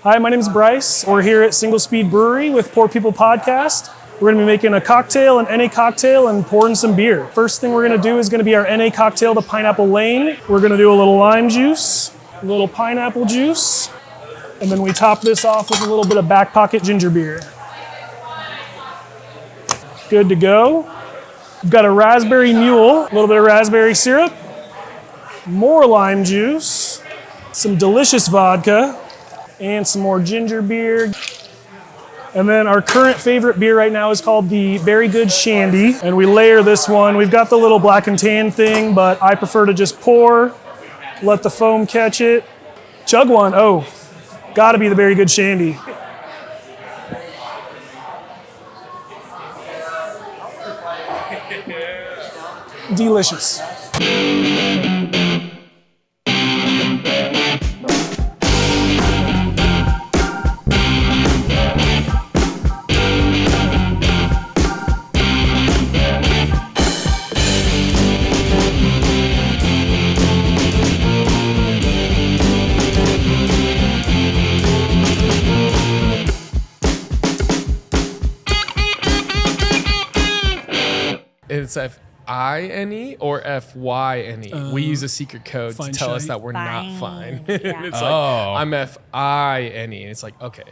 Hi, my name is Bryce. We're here at Singlespeed Brewery with Poor People Podcast. We're going to be making a cocktail, an NA cocktail, and pouring some beer. First thing we're going to do is going to be our NA cocktail, the Pineapple Lane. We're going to do a little lime juice, a little pineapple juice, and then we top this off with a little bit of back pocket ginger beer. Good to go. We've got a raspberry mule, a little bit of raspberry syrup, more lime juice, some delicious vodka, and some more ginger beer. And then our current favorite beer right now is called the Very Good Shandy. And we layer this one. We've got the little black and tan thing, but I prefer to just pour, let the foam catch it. Chug one. Oh, gotta be the Very Good Shandy. Delicious. It's F-I-N-E or F-Y-N-E. We use a secret code to tell us that we're not fine. It's like, I'm F-I-N-E. And it's like, okay,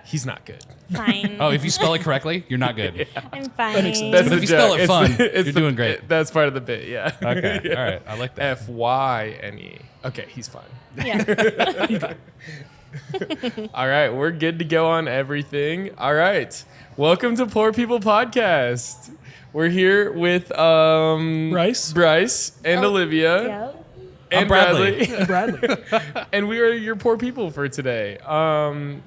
he's not good. Fine. Oh, if you spell it correctly, you're not good. Yeah. I'm fine. That makes sense. That's But the if you spell joke. it fun, It's you're doing great. That's part of the bit, yeah. Okay, Yeah. all right. I like that. F-Y-N-E. Okay, he's fine. Yeah. All right, we're good to go on everything. All right, welcome to Poor People Podcast. We're here with Bryce and Olivia Yep. and I'm Bradley. And Bradley. and we are your poor people for today.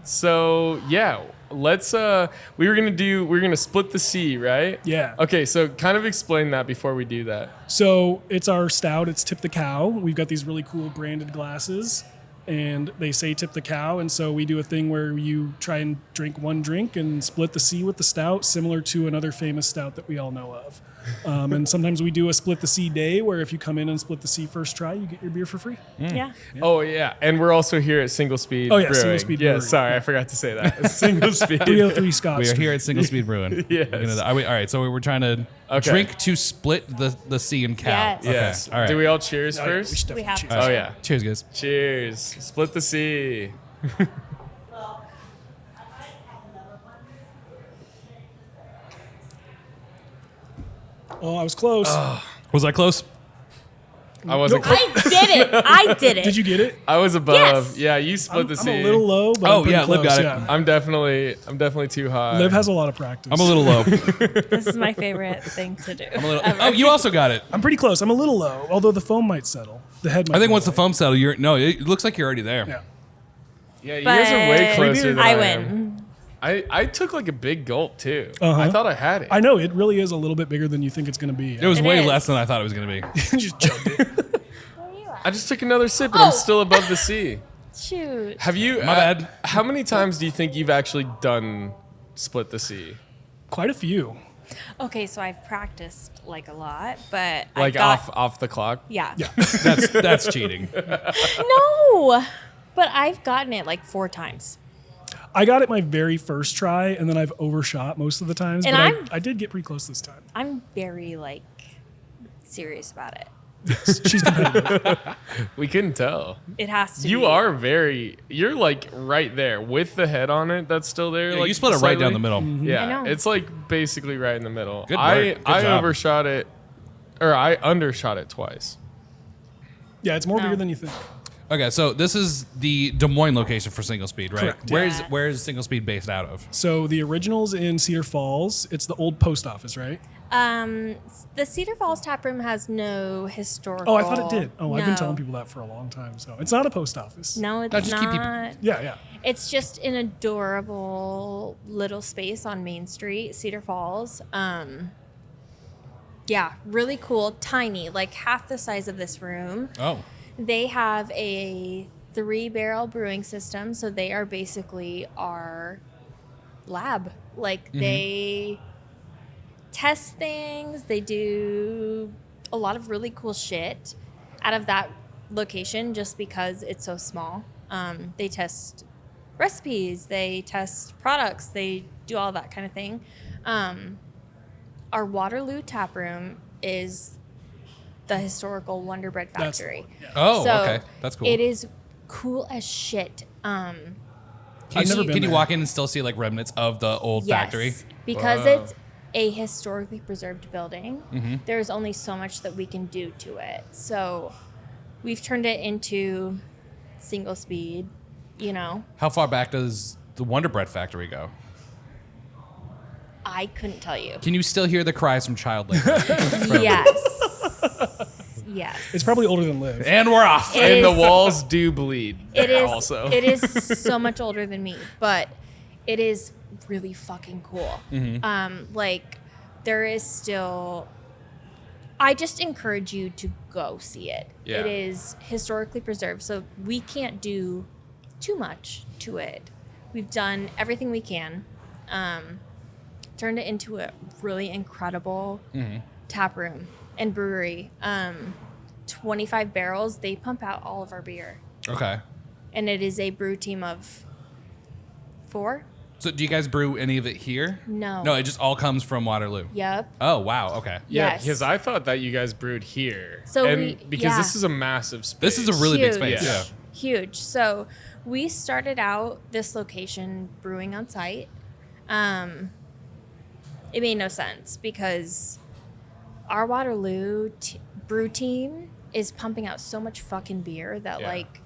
So yeah, let's we're gonna split the C, right? Yeah. Okay, so kind of explain that before we do that. So it's our stout. It's Tip the Cow. We've got these really cool branded glasses, and they say Tip the Cow. And so we do a thing where you try and drink one drink and split the C with the stout, similar to another famous stout that we all know of. And sometimes we do a split the C day, where if you come in and split the C first try, you get your beer for free. Yeah. Oh yeah, and we're also here at Singlespeed. Oh, yeah, Brewing. Singlespeed Yeah, Brewery. sorry, I forgot to say that. Singlespeed. 303 Scott We are Street. here at Singlespeed Brewing. Yes. All right, so we're trying to Okay. drink to split the C and cow. Yes. Okay, Yes. all right. Do we all cheers Oh, yeah, first? should We definitely have cheers. to. Oh yeah. Cheers, guys. Cheers. Split the C. Oh, I was close. Was I close? I wasn't. I did it. I did it. Did you get it? I was above. Yes. Yeah, you split I'm, the I'm C. a little low, but Oh, I'm pretty yeah, Liv close, got it. yeah. I'm definitely too high. Liv has a lot of practice. I'm a little low. This is my favorite thing to do. Oh, you also got it. I'm pretty close. I'm a little low, although the foam might settle. The head might I think go once the away. foam settle, it looks like you're already there. Yeah. Yeah, you guys are way But closer than I am. win. I took like a big gulp too. Uh-huh. I thought I had it. I know, it really is a little bit bigger than you think it's going to be. It was It way is. less than I thought it was going to be. Just chugged it. Where are you at? I just took another sip and I'm Oh. still above the C. Shoot. Have you? My bad. How many times do you think you've actually done split the C? Quite a few. Okay, so I've practiced like a lot, but Like I've got, off the clock? Yeah. That's cheating. No, but I've gotten it like 4 times. I got it my very first try, and then I've overshot most of the times. And but I'm- I did get pretty close this time. I'm very like serious about it. She's competitive. We couldn't tell. It has to. You be. are you're like right there with the head on it. That's still there. Yeah, like you split it right slightly. down the middle. Yeah, I know. it's like basically right in the middle. Good I work. Good I job. overshot it, or I undershot it twice. Yeah, it's more No. bigger than you think. Okay, so this is the Des Moines location for Singlespeed, right? Correct. Yeah. Where is Singlespeed based out of? So the original's in Cedar Falls. It's the old post office, right? The Cedar Falls tap room has no historical. Oh, I thought it did. Oh, I've been No. telling people that for a long time. So it's not a post office. No, it's just keep people- not. Yeah, yeah. It's just an adorable little space on Main Street, Cedar Falls. Yeah, really cool, tiny, like half the size of this room. Oh, They have a 3-barrel brewing system, so they are basically our lab. Like they test things, they do a lot of really cool shit out of that location just because it's so small. They test recipes, they test products, they do all that kind of thing. Our Waterloo tap room is the historical Wonder Bread That's the factory. one, yeah. Oh, So okay. That's cool. It is cool as shit. I've never been Can you there. walk in and still see like remnants of the old factory? Because Wow. it's a historically preserved building. Mm-hmm. There's only so much that we can do to it. So we've turned it into single speed, you know. How far back does the Wonder Bread factory go? I couldn't tell you. Can you still hear the cries from child labor? Yes. Yes. It's probably older than Liv. And we're off. It And the is- walls do bleed. It is also. it is so much older than me, but it is really fucking cool. Like there is still I just encourage you to go see it. Yeah. It is historically preserved, so we can't do too much to it. We've done everything we can. Turned it into a really incredible tap room and brewery. 25 barrels, they pump out all of our beer. Okay. And it is a brew team of 4. So do you guys brew any of it here? No. No, it just all comes from Waterloo. Yep. Oh, wow. Okay. Yeah, Yes. because I thought that you guys brewed here. So because yeah. this is a massive space. This is a really big Huge. space. Yeah. Huge. So we started out this location brewing on site. It made no sense because our Waterloo brew team is pumping out so much fucking beer that Yeah. like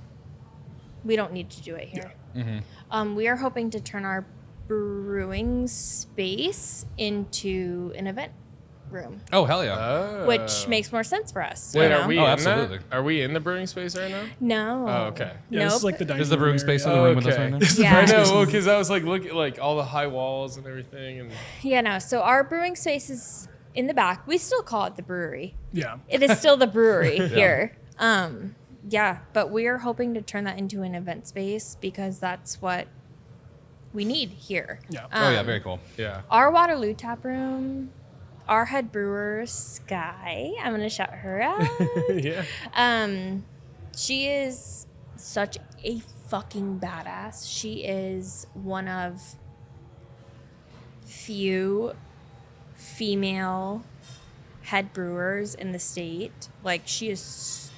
we don't need to do it here. Mm-hmm. We are hoping to turn our brewing space into an event room, Oh, hell yeah. Oh. which makes more sense for us. Wait, you know? are we Oh, in absolutely. that? Are we in the brewing space right now? No. Oh, okay. Yeah, this is Nope. like the dining Is the room brewing area. space in the room with us Okay. right now? It's the Yeah. brewing I space know, in well, the- because I was like, look at like all the high walls and everything, and Yeah, no. So our brewing space is in the back. We still call it the brewery. Yeah. It is still the brewery here. Yeah, but we are hoping to turn that into an event space because that's what we need here. Yeah. Oh, yeah. Very cool. yeah. Our Waterloo tap room, our head brewer, Sky, I'm going to shout her out. Yeah. She is such a fucking badass. She is one of few female head brewers in the state. Like, she is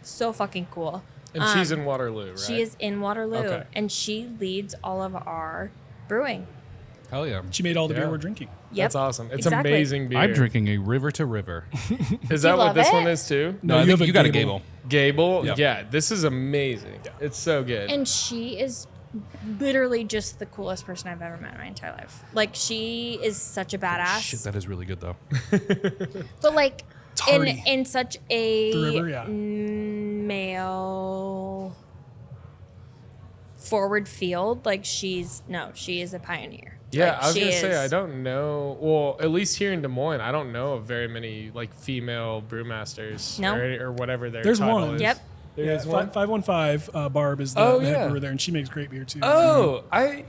so fucking cool. And she's in Waterloo, right? She is in Waterloo, Okay. and she leads all of our brewing. Hell yeah. She made all the Yeah. beer we're drinking. Yep. That's awesome. It's Exactly. amazing beer. I'm drinking a river to river. Is Do that you what love this it? one is too? No, I you think have a you got a Gable. Gable. Gable? Yep. Yeah, this is amazing. It's so good. And she is literally just the coolest person I've ever met in my entire life. Like, she is such a badass. Shit, that is really good though. But like hearty. in such a The river, yeah. male forward field, like she is a pioneer. yeah, Like, I was she gonna say is- I don't know. Well, at least here in Des Moines, I don't know of very many like female brewmasters No. or whatever their There's title one. is. Yep. There's Yeah, one. 515 Barb is the Oh, head yeah. brewer there, and she makes great beer too. Oh, okay.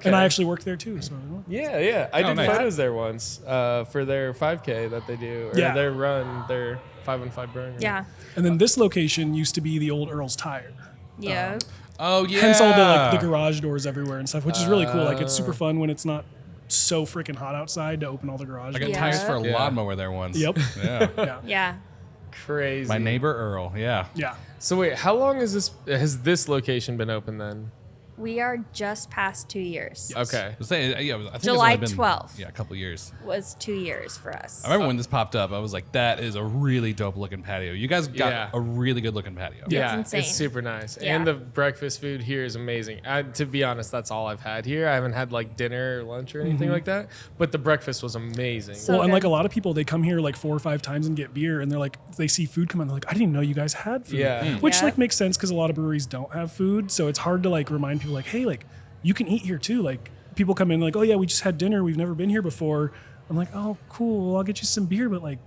And I actually worked there too. So Yeah. I Oh, did nice. photos there once for their 5K that they do, or Yeah. their run, their 5-on-5 brewing. Yeah. and then this location used to be the old Earl's Tire. Yeah. Oh yeah. Hence all the garage doors everywhere and stuff, which is really cool. Like it's super fun when it's not so freaking hot outside to open all the garage I got doors. Yeah. tires for a Yeah. lawnmower there once. Yep. Yeah. Yeah. Yeah. Crazy. My neighbor Earl. Yeah. Yeah. So wait, how long has this location been open then? We are just past 2 years. Okay. I think it's July only been, 12th. Yeah, a couple years. Was 2 years for us. I remember when this popped up, I was like, that is a really dope looking patio. You guys got Yeah. a really good looking patio. Yeah, insane. it's super nice. Yeah. And the breakfast food here is amazing. To be honest, that's all I've had here. I haven't had like dinner or lunch or anything like that, but the breakfast was amazing. So Well, and like good. a lot of people, they come here like 4 or 5 times and get beer, and they're like, they see food come in, they're like, I didn't know you guys had food. Yeah. Mm. Which Yeah. like makes sense because a lot of breweries don't have food, so it's hard to like remind people like, hey, like you can eat here too. Like people come in like, oh yeah, we just had dinner, we've never been here before. I'm like, oh cool, well, I'll get you some beer, but like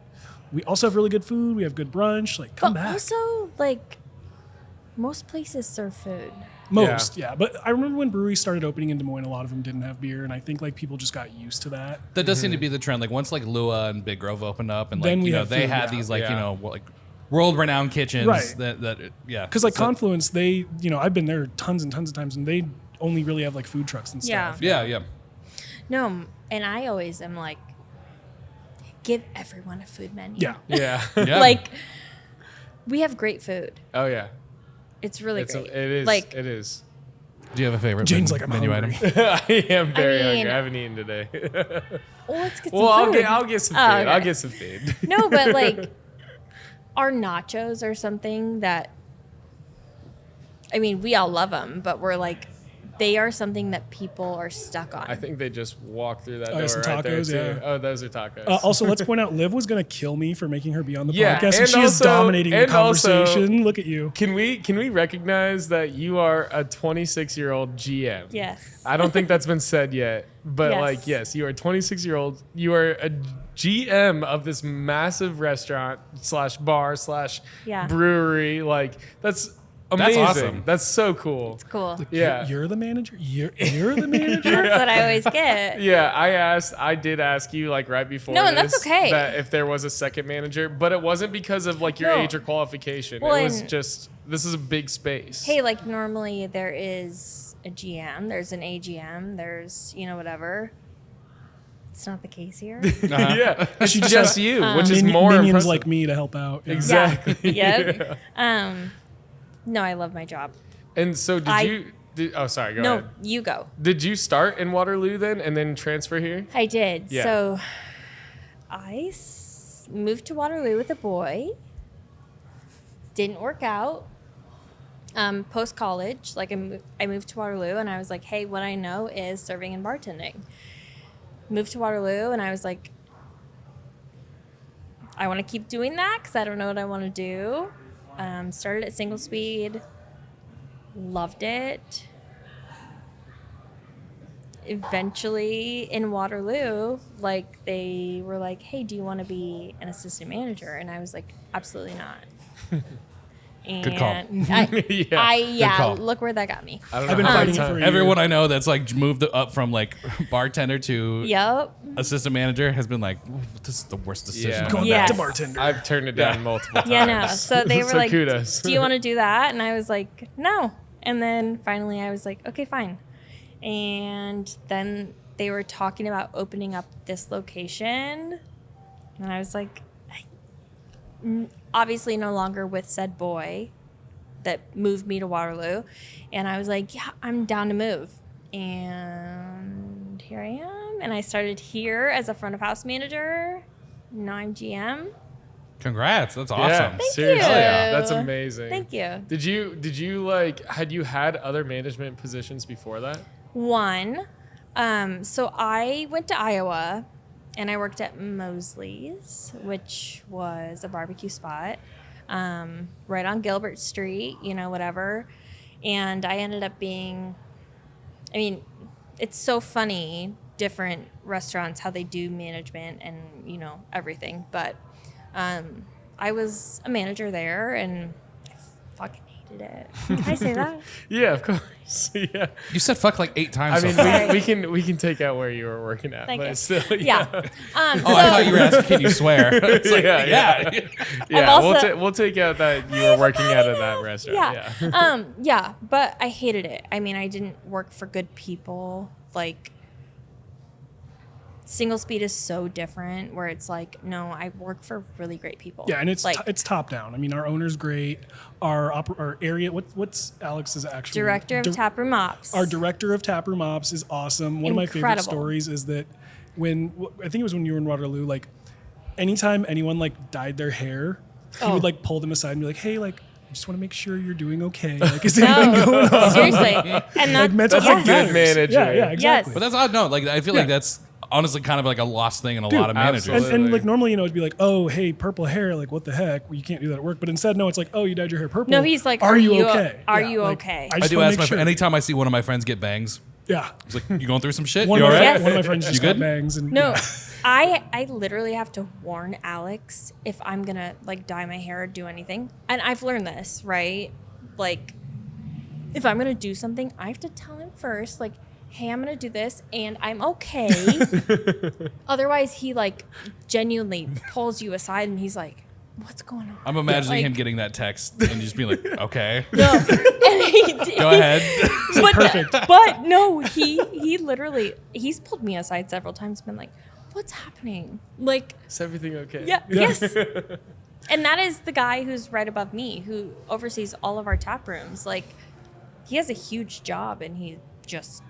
we also have really good food, we have good brunch. Like come But back. also, like, most places serve food. Most, yeah. But I remember when breweries started opening in Des Moines, a lot of them didn't have beer, and I think like people just got used to that. That does seem to be the trend. Like once like Lua and Big Grove opened up, and like Then we you know have they food, had yeah. these like you Yeah. know like world-renowned kitchens. Right. Yeah. Because like So- Confluence, they, I've been there tons and tons of times, and they only really have like food trucks and Yeah. stuff. Yeah. No, and I always am like, give everyone a food menu. Yeah. Yeah. Yeah. Like, we have great food. Oh yeah. It's really It great. is. Like, It is. Do you have a favorite Jane's like, I'm menu hungry. item? I am very I mean- hungry. I haven't eaten today. well, let's get some well, food. I'll get some food. Oh, okay. I'll get some food. No, but like, our nachos are something that, I mean, we all love them, but we're like, they are something that people are stuck on. I think they just walk through that Oh, door some right there tacos, too. yeah. Oh, those are tacos. Also, let's point out, Liv was going to kill me for making her be on the Yeah, podcast, and and she is also- dominating the and also- conversation. Look at you. Can we recognize that you are a 26-year-old GM? yes. I don't think that's been said yet, but Yes. like, yes, you are a 26-year-old. You are a GM of this massive restaurant / bar / Yeah. brewery. Like, that's amazing. awesome. That's so cool. It's cool. Yeah. You're the manager? You're the manager? That's what I always get. Yeah, I did ask you like right before. No, and that's this okay. That if there was a second manager, but it wasn't because of like your No. age or qualification. Well, it was and- just this is a big space. Hey, like normally there is a GM, there's an AGM, there's, whatever. It's not the case here. Yeah, it's She just just has, you, which is more minions impressive. like me to help out. Yeah. Exactly. Yep. No, I love my job. And so oh, sorry. Go No, ahead. you go. Did you start in Waterloo then, and then transfer here? I did. Yeah. So I moved to Waterloo with a boy. Didn't work out. Post college, like I moved to Waterloo, and I was like, hey, what I know is serving and bartending. Moved to Waterloo, and I was like, I want to keep doing that because I don't know what I want to do. Started at Singlespeed. Loved it. Eventually in Waterloo, like they were like, hey, do you want to be an assistant manager? And I was like, absolutely not. And Good call. Yeah. call. Look where that got me. I don't know I've been how fighting many it for times- a year. Everyone I know that's like moved up from like bartender to Yep. assistant manager has been like, "Ooh, this is the worst decision. Yeah. Going Yes. back to bartender. I've turned it down multiple times. Yeah, no. So they were like, kudos. do you want to do that? And I was like, no. And then finally I was like, okay, fine. And then they were talking about opening up this location. And I was like, obviously no longer with said boy that moved me to Waterloo. And I was like, yeah, I'm down to move. And here I am. And I started here as a front of house manager. Now I'm GM. Congrats. That's Yeah, awesome. seriously, you. that's amazing. Thank you. Did you like had you had other management positions before that? One. So I went to Iowa and I worked at Mosley's, which was a barbecue spot right on Gilbert Street, whatever. And I ended up it's so funny, different restaurants, how they do management and, everything. But I was a manager there and I fucking hated it. Can I say that? Yeah, of course. Yeah. You said fuck like 8 times. I so far. mean, we can take out where you were working at, Thank but you. still, Yeah. Oh, I thought you were asking, can you swear? It's like, Yeah. Yeah, also- we'll take out that you were working out of that restaurant. Yeah. Yeah, but I hated it. I mean, I didn't work for good people. Like, Singlespeed is so different where it's like, no, I work for really great people. Yeah, and it's like it's top down. I mean, our owner's great. Our area, what's Alex's actual director of taproom ops. Our director of taproom ops is awesome. One of my favorite Incredible. stories is that I think it was when you were in Waterloo, like anytime anyone like dyed their hair, he would like pull them aside and be like, hey, like, I just want to make sure you're doing okay. Like, is anything going on? Seriously. And Like, mental That's a health good matters. manager. Yeah, exactly. But that's odd. No, like I feel like Yeah. that's honestly kind of like a lost thing in a Dude, lot of managers. absolutely. And like normally, it'd be like, oh, hey, purple hair, like what the heck? Well, you can't do that at work. But instead, no, it's like, oh, you dyed your hair purple. No, he's like, are you okay? are Yeah, you like, okay? I I just do wanna ask make sure. anytime I see one of my friends get bangs. Yeah. It's like, you going through some shit? One You of, all my, right? Yes. one of my friends just got good? bangs. And No, yeah. I literally have to warn Alex if I'm gonna like dye my hair or do anything. And I've learned this, right? Like, if I'm gonna do something, I have to tell him first, like, hey, I'm gonna do this and I'm okay. Otherwise, he like genuinely pulls you aside and he's like, what's going on? I'm imagining Like- him getting that text and just being like, okay, No. And he did. go ahead. But, perfect. But no, he literally, he's pulled me aside several times and been like, what's happening? Like, Is everything okay? yeah, yes. And that is the guy who's right above me, who oversees all of our tap rooms. Like, he has a huge job, and he just,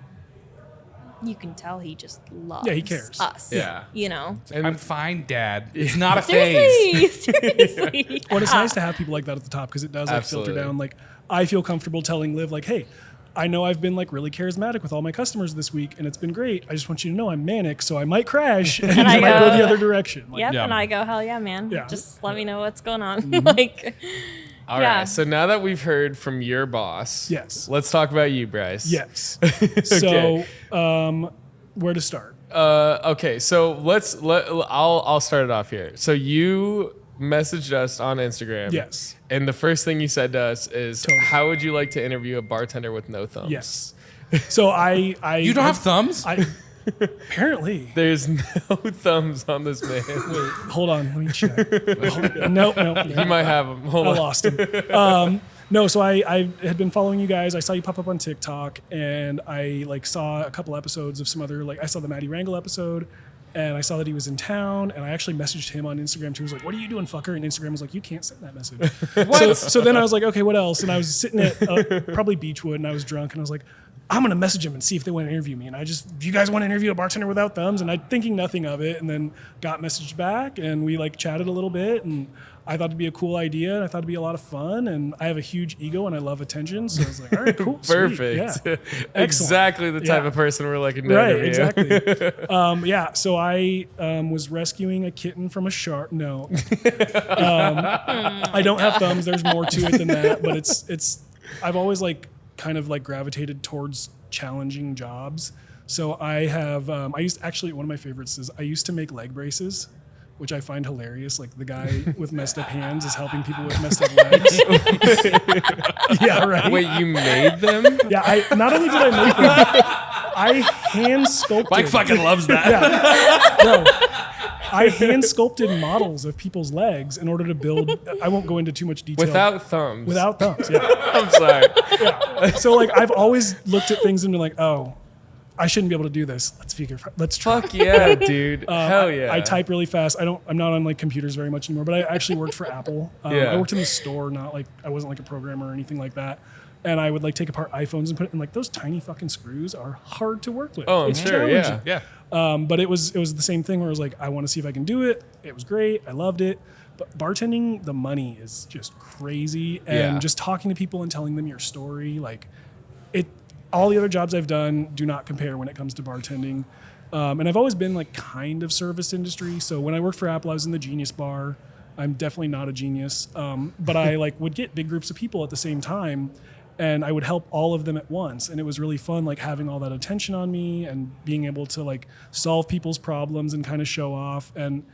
you can tell he just loves he cares. us. Yeah. You know? I'm fine, Dad. It's not a phase. Seriously. Well, it's nice to have people like that at the top because it does like Absolutely. filter down. Like, I feel comfortable telling Liv, like, hey, I know I've been like really charismatic with all my customers this week, and it's been great. I just want you to know I'm manic, so I might crash and I I might go go- the other direction. Like, Yep, Yeah. and I go, hell yeah, man. Yeah. Just let me know what's going on. Like, All yeah. right. So now that we've heard from your boss, Yes. let's talk about you, Bryce. Yes. Okay. So, where to start? Okay. So I'll start it off here. So you messaged us on Instagram. Yes. And the first thing you said to us is, Totally. how would you like to interview a bartender with no thumbs? Yes. So I You don't have thumbs? Apparently. There's no thumbs on this man. Wait, hold on. Let me check. Nope. You might have him. Hold I on. lost him. No, so I had been following you guys. I saw you pop up on TikTok, and I like saw a couple episodes of some other, like I saw the Maddie Wrangle episode, and I saw that he was in town, and I actually messaged him on Instagram too. I was like, "What are you doing, fucker?" And Instagram was like, "You can't send that message." So then I was like, "Okay, what else?" And I was sitting at probably Beechwood, and I was drunk, and I was like, I'm gonna message him and see if they want to interview me. And I just, do you guys want to interview a bartender without thumbs? And I thinking nothing of it, and then got messaged back, and we like chatted a little bit, and I thought it'd be a cool idea, and I thought it'd be a lot of fun, and I have a huge ego, and I love attention, so I was like, all right, cool, sweet, Perfect. yeah. Excellent. Exactly the type Yeah. of person we're looking to Right, interview. exactly. Yeah, so I was rescuing a kitten from a shark. No, I don't have thumbs. There's more to it than that, but it's. I've always like kind of like gravitated towards challenging jobs. So I have. I used actually one of my favorites is I used to make leg braces, which I find hilarious. Like the guy with messed up hands is helping people with messed up legs. Yeah, right. Wait, you made them? Yeah, I not only did I make them, I hand sculpted. Mike fucking loves that. No, I hand sculpted models of people's legs in order to build. I won't go into too much detail. Without thumbs. Without thumbs, yeah. I'm sorry. So like I've always looked at things and been like, oh, I shouldn't be able to do this. Let's try. Fuck yeah, dude. Hell yeah. I type really fast. I'm not on like computers very much anymore, but I actually worked for Apple. Yeah. I worked in the store, not like I wasn't like a programmer or anything like that. And I would like take apart iPhones and put it in like those tiny fucking screws are hard to work with. Oh, I'm It's sure, challenging. yeah. Yeah. But it was the same thing where I was like, I want to see if I can do it. It was great. I loved it. But bartending, the money is just crazy. And Yeah. just talking to people and telling them your story, like it, all the other jobs I've done do not compare when it comes to bartending. And I've always been like kind of service industry. So when I worked for Apple, I was in the Genius Bar. I'm definitely not a genius. But I like would get big groups of people at the same time, and I would help all of them at once. And it was really fun, like having all that attention on me and being able to like solve people's problems and kind of show off. And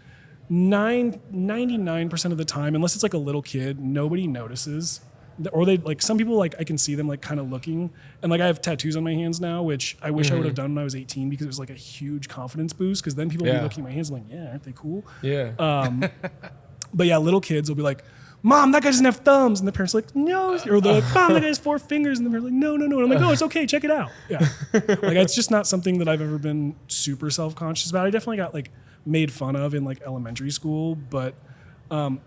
99% of the time, unless it's like a little kid, nobody notices. Or they like some people like I can see them like kind of looking, and like I have tattoos on my hands now, which I wish I would have done when I was 18 because it was like a huge confidence boost. Because then people would Yeah. be looking at my hands like, yeah, aren't they cool? Yeah. But yeah, little kids will be like, Mom, that guy doesn't have thumbs. And the parents are like, no. Or they're like, Mom, that guy has 4 fingers. And the parents are like, no. And I'm like, no, it's okay. Check it out. Yeah. Like, it's just not something that I've ever been super self-conscious about. I definitely got like made fun of in like elementary school, but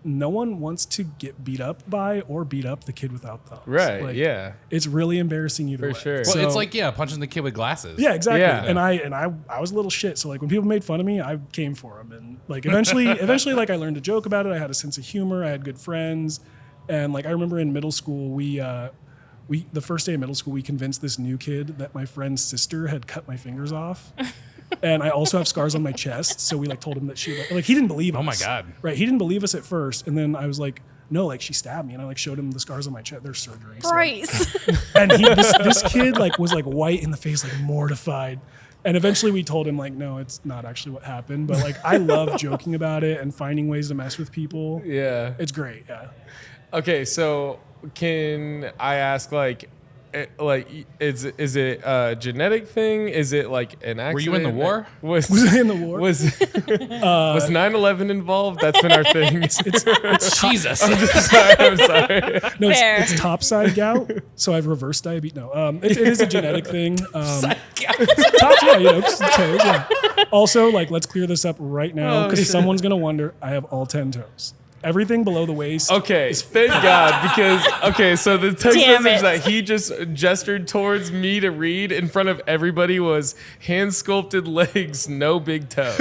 no one wants to get beat up by or beat up the kid without thumbs. Right, Like, yeah. It's really embarrassing either For way. sure. Well, So- it's like, yeah, punching the kid with glasses. yeah, exactly. Yeah. And I was a little shit. So like when people made fun of me, I came for them. And like eventually like I learned to joke about it. I had a sense of humor. I had good friends. And like I remember in middle school, we the first day of middle school, we convinced this new kid that my friend's sister had cut my fingers off. And I also have scars on my chest. So we like told him that she like he didn't believe us. Oh my God. Right. He didn't believe us at first. And then I was like, no, like she stabbed me. And I like showed him the scars on my chest. They're surgery. So, Bryce. and this kid like was like white in the face, like mortified. And eventually we told him like, no, it's not actually what happened. But like I love joking about it and finding ways to mess with people. Yeah. It's great. Yeah. Okay, so can I ask, like, is it a genetic thing? Is it like an accident? Were you in the war? Was I in the war? Was 9/11 involved? That's been our thing. It's Jesus. I'm sorry. No, Fair. it's topside gout. So I have reverse diabetes. No, it is a genetic thing. Top, just the toes. Yeah. Also, let's clear this up right now because someone's gonna wonder. I have all 10 toes. Everything below the waist. Okay, thank God, because so the text Damn message it. that he just gestured towards me to read in front of everybody was hand sculpted legs, no big toe.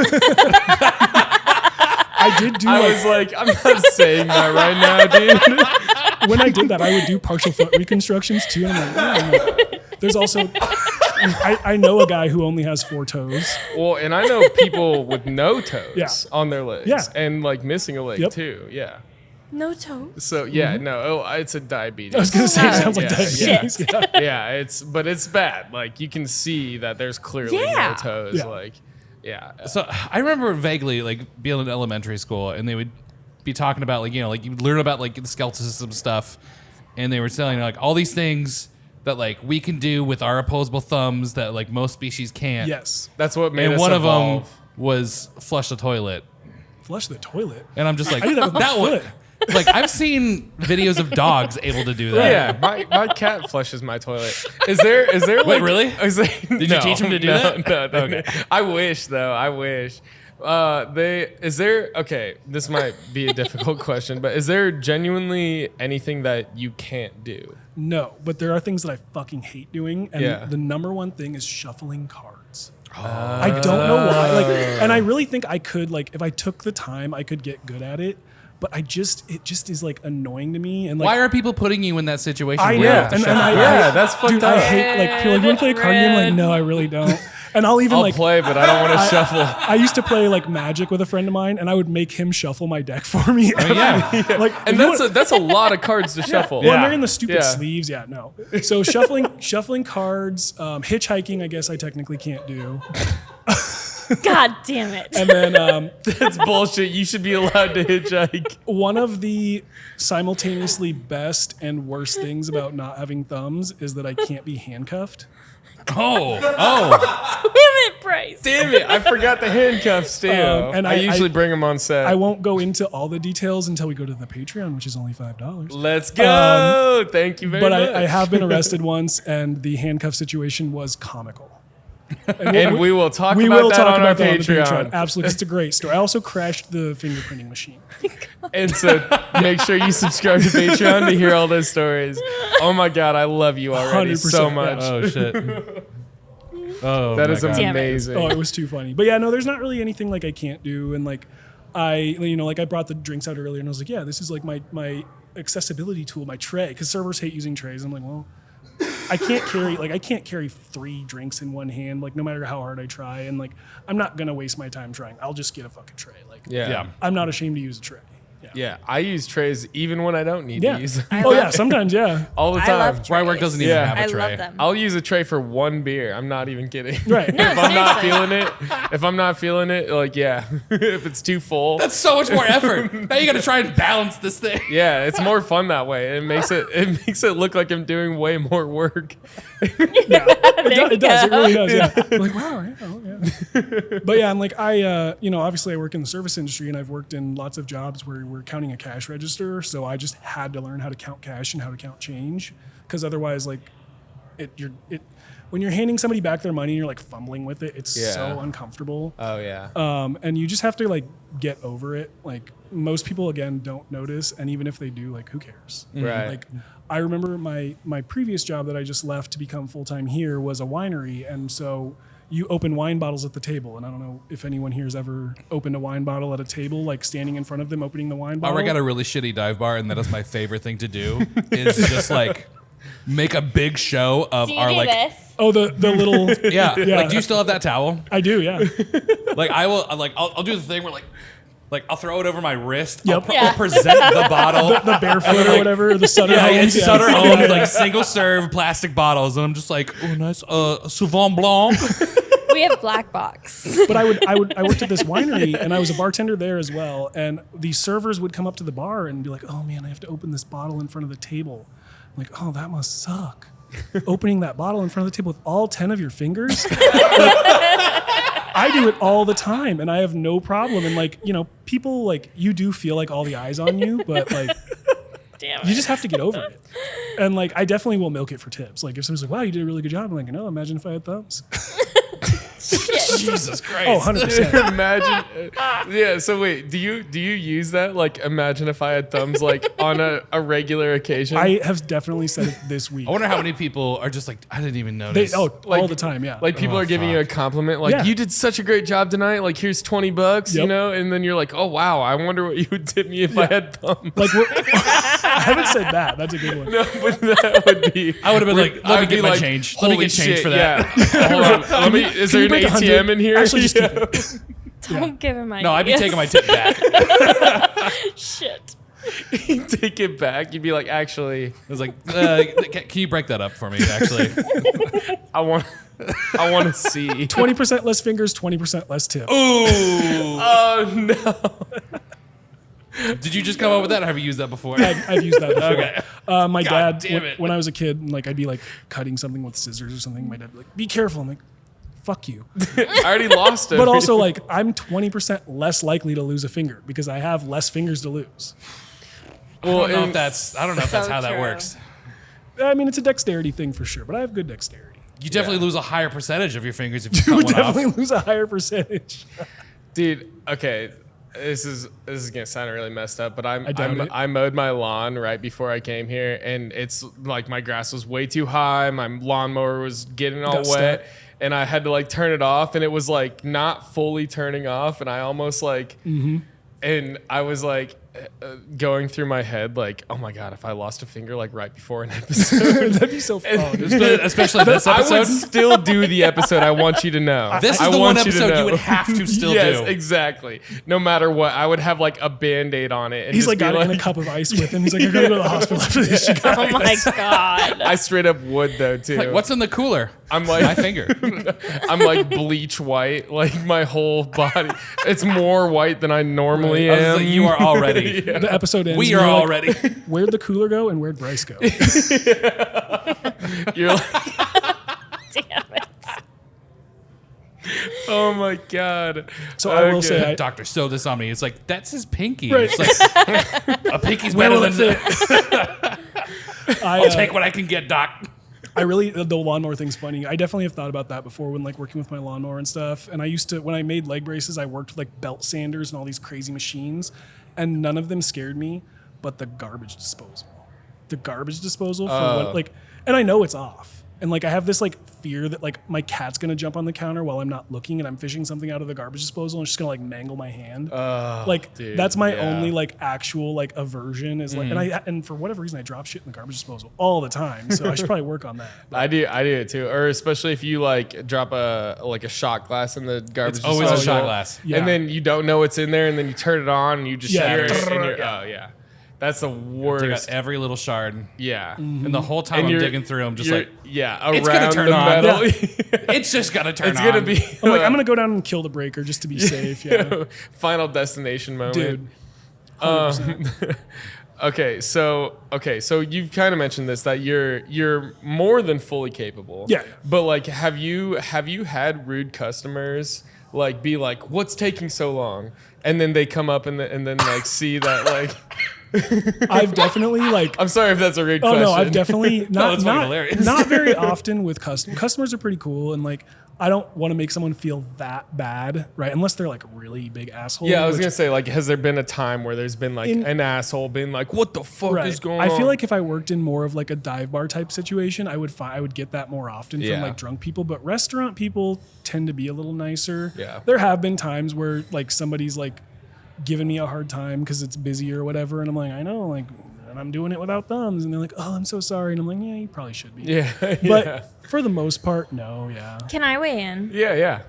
I did do. I was like, I'm not saying that right now, dude. When I did that, I would do partial foot reconstructions too. And I'm like, there's also. I know a guy who only has 4 toes. Well, and I know people with no toes Yeah. on their legs, Yeah. and missing a leg Yep. too. Yeah. No toes. So yeah, no, it's a diabetes. I was gonna say it sounds like Yeah, diabetes. Yeah. yeah, it's bad. You can see that there's clearly Yeah. no toes. Yeah. Yeah. So I remember vaguely being in elementary school, and they would be talking about you learn about the skeletal system stuff, and they were telling all these things that we can do with our opposable thumbs that most species can't. Yes. That's what made And us one evolve. of them was flush the toilet, Flush the toilet. and I'm just like I did that with my that one. foot. I've seen videos of dogs able to do that. Yeah, my cat flushes my toilet. Is there Wait, really? Did you teach him to do that? No. Okay. I wish though. I wish. Okay, this might be a difficult question, but is there genuinely anything that you can't do? No, but there are things that I fucking hate doing, and Yeah. the number one thing is shuffling cards. I don't know why. And I really think I could, if I took the time, I could get good at it. But it just is annoying to me. And Why are people putting you in that situation? I where you know, have to and shuffle? I that's fucked dude, up. I hate people. You want to play a card game? Like, no, I really don't. And I'll even I'll play, but I don't want to shuffle. I used to play Magic with a friend of mine, and I would make him shuffle my deck for me. Yeah. And that's a lot of cards to shuffle. Well, and they're in the stupid Yeah. sleeves. Yeah, no. So shuffling cards, hitchhiking. I guess I technically can't do. God damn it. And then That's bullshit. You should be allowed to hitchhike. one of the simultaneously best and worst things about not having thumbs is that I can't be handcuffed. Oh. Damn it, Bryce. Damn it! I forgot the handcuffs too. And I usually bring them on set. I won't go into all the details until we go to the Patreon, which is only $5. Let's go. Thank you very But much. I have been arrested once, and the handcuff situation was comical. And we will talk We about will that talk on our about that on the Patreon. Patreon. Absolutely, it's a great story. I also crashed the fingerprinting machine. And so make sure you subscribe to Patreon to hear all those stories. Oh my God, I love you already 100%, so much. yeah. Oh shit. Oh, That my is God. Damn it. amazing. Oh, it was too funny. But yeah, no, there's not really anything I can't do. And I brought the drinks out earlier, and I was like, yeah, this is my accessibility tool, my tray, because servers hate using trays. I'm like, well, I can't carry 3 drinks in one hand, no matter how hard I try. And I'm not gonna waste my time trying. I'll just get a fucking tray. Yeah. I'm not ashamed to use a tray. Yeah, I use trays even when I don't need Yeah. to use them. Oh yeah, sometimes yeah. All the I time. love Where I work trays. doesn't even Yeah. have a I tray. love them. I'll use a tray for 1 beer. I'm not even kidding. Right. No, If I'm not seriously. feeling it, yeah. If it's too full. That's so much more effort. Now you got to try and balance this thing. Yeah, it's more fun that way. It makes it look like I'm doing way more work. It does. It really does. Yeah. I'm like, wow. Yeah, oh, yeah. But yeah, I'm obviously I work in the service industry, and I've worked in lots of jobs where we're counting a cash register. So I just had to learn how to count cash and how to count change, because otherwise, when you're handing somebody back their money, and you're fumbling with it. It's so uncomfortable. Oh yeah. And you just have to get over it. Most people again don't notice, and even if they do, who cares? Right. I remember my previous job that I just left to become full-time here was a winery, and so you open wine bottles at the table, and I don't know if anyone here has ever opened a wine bottle at a table, standing in front of them opening the wine bottle. I got a really shitty dive bar, and that is my favorite thing to do. Is just make a big show of Do you our do this? Oh, the little yeah. Yeah. Do you still have that towel? I do, yeah. I will. I'll do the thing where I'll throw it over my wrist. Yep. Yeah. I'll present the bottle. The barefoot or whatever, or the Sutter Yeah, Homes. it's Sutter Homes, single serve plastic bottles, and I'm just oh nice, Sauvignon Blanc. We have black box. But I worked at this winery, and I was a bartender there as well. And the servers would come up to the bar and be like, "Oh man, I have to open this bottle in front of the table." I'm like, "Oh, that must suck." opening that bottle in front of the table with all 10 of your fingers. I do it all the time, and I have no problem. And like, people like you do feel like all the eyes on you, but like, you just have to get over it. And like, I definitely will milk it for tips. Like, if someone's like, "Wow, you did a really good job," I'm like, "No, imagine if I had thumbs." Jesus Christ. Oh, 100%. Imagine. Yeah. So wait, do you use that? Like, imagine if I had thumbs, like on a regular occasion. I have definitely said it this week. I wonder how many people are just like, I didn't even notice. All Like- the time, yeah. Like people are giving you a compliment, like Yeah. you did such a great job tonight. Like here's $20, Yep. and then you're like, oh wow, I wonder what you would tip me if I had thumbs. Like, I haven't said that. That's a good one. No, but that would be. I would have been like, let me get my change. Let me Holy get change shit, for that. Yeah. Hold on. Let me. Is Can there you an break ATM 100? in here? Actually, just keep Yeah. it. Don't give him my. No, I'd be taking my tip back. Shit. You take it back. You'd be like, actually, I was like, can you break that up for me, actually? I want to see. 20% less fingers, 20% less tip. Oh no. Did you just come up with that, or have you used that before? I've used that before. Okay. My God dad, damn it. when I was a kid, like I'd be like cutting something with scissors or something. My dad would be like, "Be careful." I'm like, "Fuck you." I already lost it. But also, like, I'm 20% less likely to lose a finger because I have less fingers to lose. I don't know if that's So how that true. works. I mean, it's a dexterity thing for sure, but I have good dexterity. You definitely lose a higher percentage of your fingers if you You cut would one off. definitely lose a higher percentage. Dude, okay. This is gonna sound really messed up, but doubt it. I mowed my lawn right before I came here, and it's like my grass was way too high. My lawnmower was getting all Got wet, stuck. and I had to like turn it off, and it was like not fully turning off, and I almost like, and I was like going through my head like, oh my god, if I lost a finger like right before an episode, That'd be so fun. Especially this I episode. would still do the episode. I want you to know. This is I the want one you to episode you know. would have to still yes, do. exactly. No matter what, I would have like a Band-Aid on it. And He's just like be got it in a cup of ice with him. He's like, "I gotta go to the hospital after this." You guys. Oh my god. I straight up would though too. Like, what's in the cooler? I'm like My finger. I'm like bleach white, like my whole body. It's more white than I normally I was am. like, you are already. The episode ends. We and are you're like, already. Where'd the cooler go and where'd Bryce go? You're like, Damn it. oh my god. So I will Okay. say, Doctor, sew this on me. It's like, that's his pinky. Right. It's like, a pinky's where better will than it fit? I'll take what I can get, Doc. I really, the lawnmower thing's funny. I definitely have thought about that before when like working with my lawnmower and stuff. And I used to, when I made leg braces, I worked with like belt sanders and all these crazy machines, and none of them scared me, but the garbage disposal. The garbage disposal for what, like, and I know it's off. And like I have this like fear that like my cat's gonna jump on the counter while I'm not looking and I'm fishing something out of the garbage disposal and it's just gonna like mangle my hand. Like dude, that's my yeah. only like actual like aversion is like, and for whatever reason I drop shit in the garbage disposal all the time. So I should probably work on that. I do it too. Or especially if you like drop a shot glass in the garbage It's always a disposal, shot glass. Yeah. and then you don't know what's in there, and then you turn it on and you just Yeah. shatter it. And you're, Yeah. oh yeah, that's the Take out worst. every little shard. Yeah, And the whole time And I'm you're- digging through, I'm just you're- like, yeah, it's around gonna turn the on. metal. it's just got to turn It's on. gonna be. I'm like, I'm gonna go down and kill the breaker just to be safe. Yeah. Final destination moment, Dude. 100%. Okay, so you've kind of mentioned this that you're more than fully capable. Yeah. But like, have you had rude customers like be like, "What's taking so long?" And then they come up and then like see that like. I've definitely like. I'm sorry if that's a rude Oh question. no, I've definitely that's fucking not hilarious. not very often with customers. Customers are pretty cool and like I don't want to make someone feel that bad, right? Unless they're like a really big asshole. Yeah, I was which- gonna say like, has there been a time where there's been like an asshole being like, "What the fuck Right. is going on?" I feel like if I worked in more of like a dive bar type situation, I would get that more often Yeah. from like drunk people. But restaurant people tend to be a little nicer. Yeah. There have been times where like somebody's like giving me a hard time because it's busy or whatever, and I'm like, I know, like, and I'm doing it without thumbs, and they're like, oh, I'm so sorry, and I'm like, yeah, you probably should be. Yeah, But for the most part, no, yeah. Can I weigh in? yeah.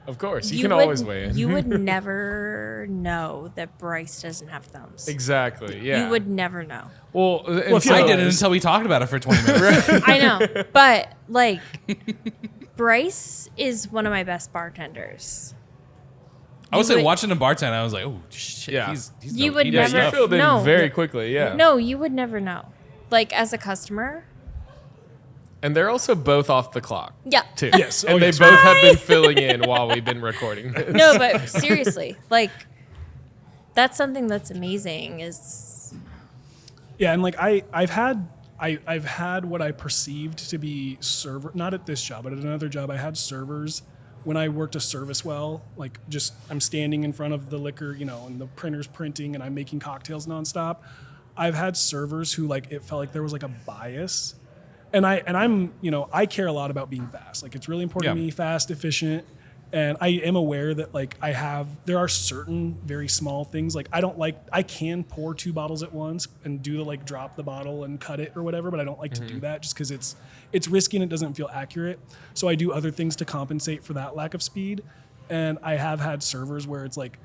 Of course, you can always weigh in. You would never know that Bryce doesn't have thumbs. Exactly. Yeah. You would never know. Well, if so- you I didn't until we talked about it for 20 minutes. I know, but like Bryce is one of my best bartenders. I would say would- watching him bartend, I was like, oh shit, Yeah. he's You no- would he Yeah, does never- you stuff. filled in No. very quickly. Yeah. No, you would never know. Like as a customer, And they're also both off the clock. Yeah. Too. Yes. And Oh, they yes. both have been filling in while we've been recording this. No, but seriously, like that's something that's amazing. Is Yeah, and like I've had what I perceived to be server, not at this job, but at another job. I had servers when I worked a service well. Like just I'm standing in front of the liquor, and the printer's printing, and I'm making cocktails nonstop. I've had servers who like it felt like there was like a bias, and I'm I care a lot about being fast. Like it's really important to Yeah. me, fast, efficient. And I am aware that like there are certain very small things. Like I can pour 2 bottles at once and do the like drop the bottle and cut it or whatever, but I don't like to do that just because it's risky and it doesn't feel accurate. So I do other things to compensate for that lack of speed. And I have had servers where it's like,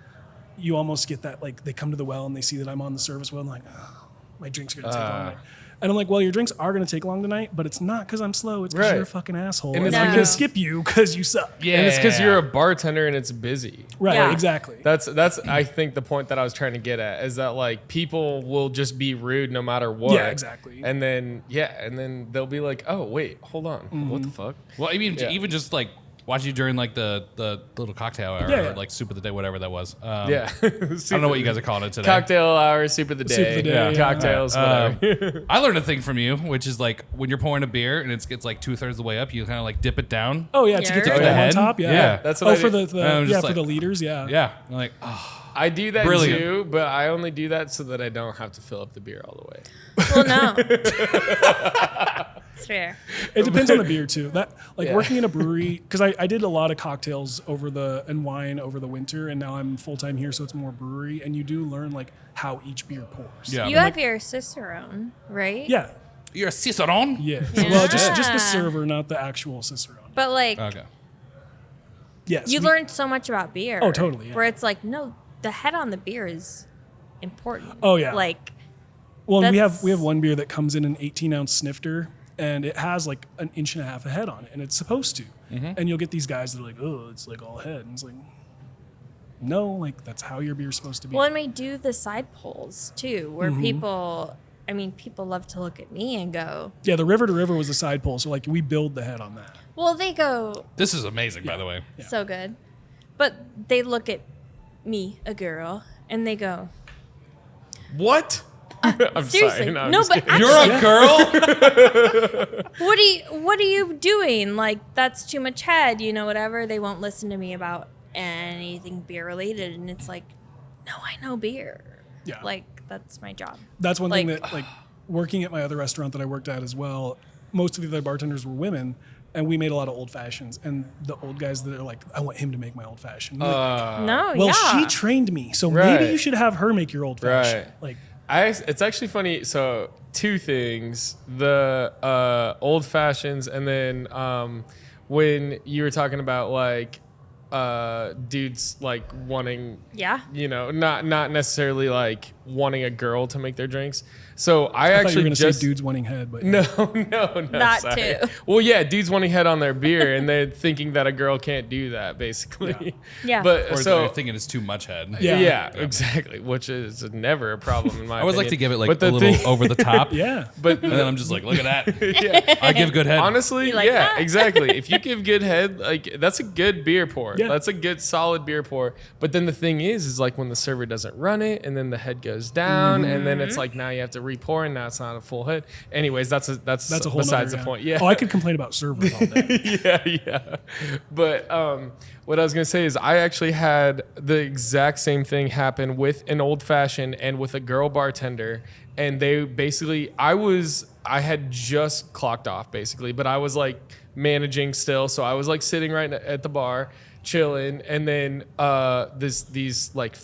you almost get that, like they come to the well and they see that I'm on the service well and like, oh, my drink's gonna take long tonight. And I'm like, well, your drinks are gonna take long tonight, but it's not because I'm slow. It's because Right. you're a fucking asshole. And And it's I'm No. gonna skip you because you suck. Yeah. And it's because you're a bartender and it's busy. Right, Yeah. exactly. That's I think the point that I was trying to get at is that like people will just be rude no matter what. Yeah, exactly. And then they'll be like, oh wait, hold on, what the fuck? Well, I mean, Yeah. even just like watch you during like the little cocktail hour Yeah, yeah. or like soup of the day, whatever that was. Yeah. I don't know what you guys are calling it today. Cocktail hour, soup of the day, Soup of the day, yeah. cocktails, whatever. I learned a thing from you, which is like when you're pouring a beer and it gets like 2/3 of the way up, you kind of like dip it down. Oh yeah, to get the Yeah. foam The on head? top. Yeah, Yeah, that's what I for did. the I'm just for like- the leaders. Yeah. Yeah, I'm like, oh, I do that Brilliant. too, but I only do that so that I don't have to fill up the beer all the way. well, no. It's fair. It depends on the beer too. That like Yeah. working in a brewery because I did a lot of cocktails and wine over the winter, and now I'm full time here, so it's more brewery, and you do learn like how each beer pours. Yeah. You have your cicerone, right? Yeah. you're a cicerone. Yeah. Yeah. Well, just the server, not the actual cicerone. But like, Okay. Yes. you learned so much about beer. Oh, totally, yeah. Where it's like, no, the head on the beer is important. Oh, yeah. Like, Well, and we that's- have one beer that comes in an 18-ounce snifter, and it has like an inch and a half of head on it, and it's supposed to. And you'll get these guys that are like, oh, it's like all head, and it's like, no, like that's how your beer's supposed to be. well, and we do the side pulls too, where Mm-hmm. people love to look at me and go, Yeah, the river to river was a side pull, so like we build the head on that. well, they go This is amazing, by the way. Yeah. so good. But they look at me, a girl, and they go, What? I'm seriously, sorry. No, I'm no, just but kidding. You're a girl. what are you doing? Like, that's too much head, whatever. They won't listen to me about anything beer related. And it's like, no, I know beer. Yeah. Like, that's my job. That's one thing Like- that, like, working at my other restaurant that I worked at as well, most of the other bartenders were women, and we made a lot of old fashions. And the old guys that are like, I want him to make my old fashioned. No, well, yeah. she trained me, so Right. maybe you should have her make your old fashioned. Right. Like, It's actually funny. So 2 things: the old fashions, and then when you were talking about like dudes like wanting, Yeah. not necessarily like wanting a girl to make their drinks. So I I thought you were actually going to just say dudes wanting head, but no, That sorry. too. Well, yeah, dudes wanting head on their beer, and they're thinking that a girl can't do that, basically. Yeah. But Or so you're thinking it's too much head. Yeah. yeah, exactly, which is never a problem in my. I always like to opinion. give it like But a the little thing- over the top. yeah. But And then I'm just like, look at that. yeah, I give good head. honestly, You like yeah, that? exactly. If you give good head, like that's a good beer pour. Yeah. That's a good solid beer pour. But then the thing is like when the server doesn't run it, and then the head goes down, and then it's like now you have to re-pour, and now it's not a full head. Anyways, that's a That's a whole besides nother, the point. Yeah. Oh, I could complain about servers all day. yeah. But what I was gonna say is I actually had the exact same thing happen with an old fashioned and with a girl bartender, and they basically I had just clocked off basically, but I was like managing still, so I was like sitting right at the bar chilling, and then these like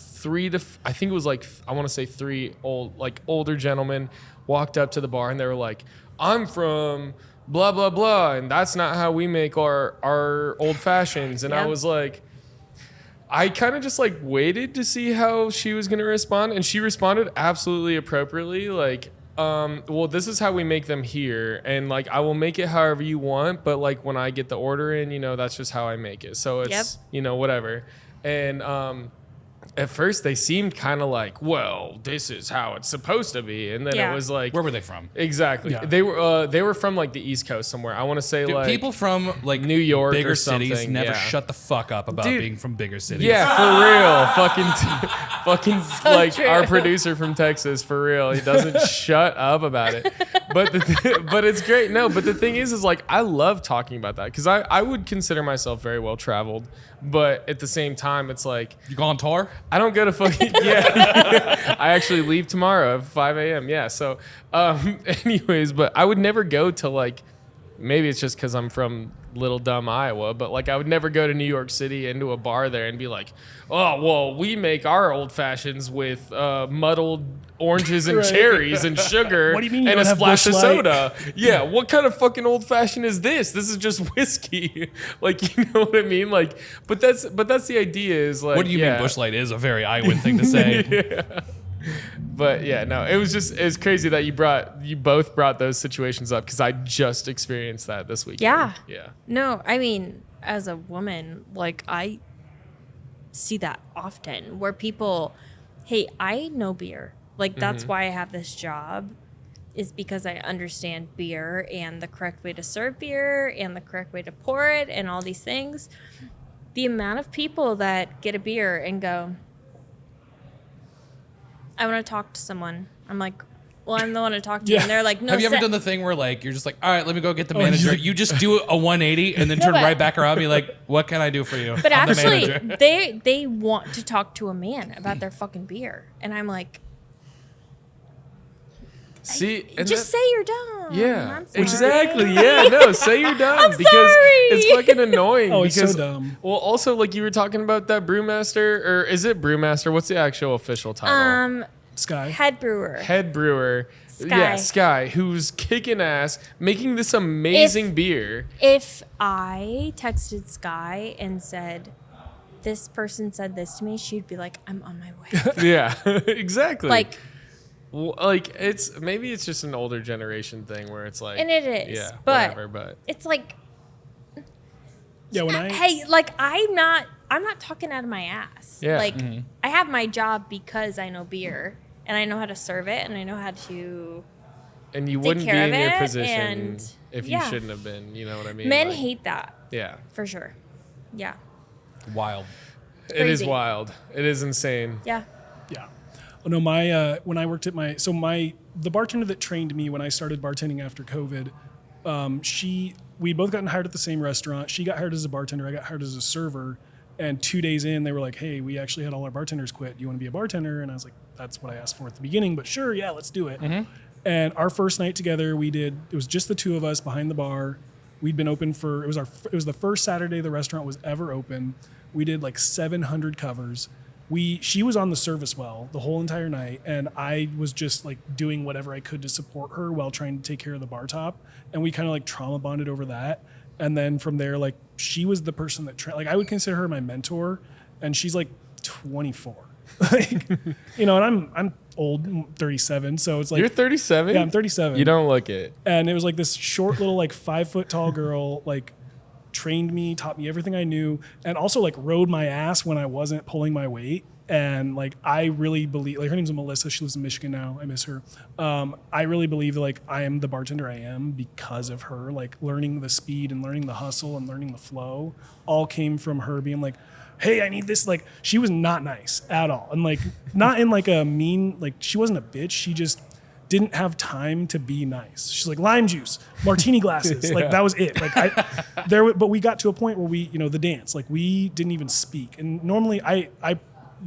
I think it was like I want to say 3 older gentlemen walked up to the bar, and they were like, I'm from blah blah blah, and that's not how we make our old fashions. And I Yeah. was like, I kind of just like waited to see how she was gonna respond, and she responded absolutely appropriately, like well, this is how we make them here, and like I will make it however you want, but like when I get the order in, that's just how I make it, so it's Yep. whatever. And at first they seemed kind of like, well, this is how it's supposed to be, and then Yeah. it was like, Where were they from? exactly. Yeah. They were from like the East Coast somewhere. I want to say Dude, like people from like New York bigger or cities something, never yeah. shut the fuck up about Dude. being from bigger cities. Yeah, for real. Fucking like true. our producer from Texas, for real. He doesn't shut up about it. But but it's great. No, but the thing is like I love talking about that because I would consider myself very well traveled, but at the same time, it's like You go on tour? I don't go to fucking yeah. I actually leave tomorrow at 5 a.m. Yeah. So, anyways, but I would never go to like. Maybe it's just because I'm from little dumb Iowa, but like I would never go to New York City into a bar there and be like, oh, well, we make our old fashions with muddled oranges and Right. cherries and sugar What do you mean you and a don't have splash of Busch Light? soda. Yeah, what kind of fucking old fashioned is this? This is just whiskey. Like, you know what I mean? Like, but that's the idea is like, What do you mean Busch Light is a very Iowan thing to say? But yeah, no, it's crazy that you both brought those situations up because I just experienced that this weekend. Yeah. Yeah. No, I mean, as a woman, like I see that often where people, hey, I know beer. Like that's why I have this job is because I understand beer and the correct way to serve beer and the correct way to pour it and all these things. The amount of people that get a beer and go, I want to talk to someone. I'm like, well, I'm the one to talk to. Yeah. And they're like, no, Have you ever sit- done the thing where like you're just like, all right, let me go get the Oh, manager. you- You just do a 180 and then turn but- right back around and be like, what can I do for you? But I'm the actually, manager. they want to talk to a man about their fucking beer, and I'm like, See, and just that- say you're done. Yeah, I'm sorry. exactly. Yeah, no, say you're done I'm because sorry. it's fucking annoying. Oh, it's so because, dumb. Well, also like you were talking about that brewmaster, or is it brewmaster? What's the actual official title? Sky. Head brewer. Head brewer. Sky. Yeah, Sky, who's kicking ass, making this amazing beer. If I texted Sky and said, "This person said this to me," she'd be like, "I'm on my way." Yeah, exactly. Like, Well, like maybe it's just an older generation thing where it's like, and it is, yeah, but whatever. But it's like, Yeah, when I hey, like I'm not talking out of my ass. Yeah. Like I have my job because I know beer and I know how to serve it and I know how to. and you take wouldn't be care in of your it, position and if you yeah. shouldn't have been. You know what I mean? Men Like, hate that Yeah, for sure. Yeah. Wild. it is Crazy. wild. It is insane. Yeah. Yeah. Oh, no, my when I worked at the bartender that trained me when I started bartending after COVID, we both gotten hired at the same restaurant. She got hired as a bartender. I got hired as a server. And 2 days in, they were like, "Hey, we actually had all our bartenders quit. Do you want to be a bartender?" And I was like, "That's what I asked for at the beginning, but sure, yeah, let's do it." And our first night together, it was just the two of us behind the bar. We'd been open it was the first Saturday the restaurant was ever open. We did like 700 covers. She was on the service well the whole entire night, and I was just like doing whatever I could to support her while trying to take care of the bar top. And we kind of like trauma bonded over that. And then from there, like she was the person that I would consider her my mentor, and she's like 24, like, you know, and I'm old, I'm 37, so it's like You're 37. yeah, I'm 37. You don't look it. And it was like this short little like 5 foot tall girl, like trained me, taught me everything I knew, and also like rode my ass when I wasn't pulling my weight. And like I really believe, like her name's Melissa, she lives in Michigan now, I miss her. I really believe that like I am the bartender I am because of her. Like learning the speed and learning the hustle and learning the flow all came from her being like, "Hey, I need this." Like she was not nice at all, and like not in like a mean, like she wasn't a bitch, she just didn't have time to be nice. She's like, "Lime juice, martini glasses." Like that was it. Like but we got to a point where we, you know, the dance, like we didn't even speak. And normally I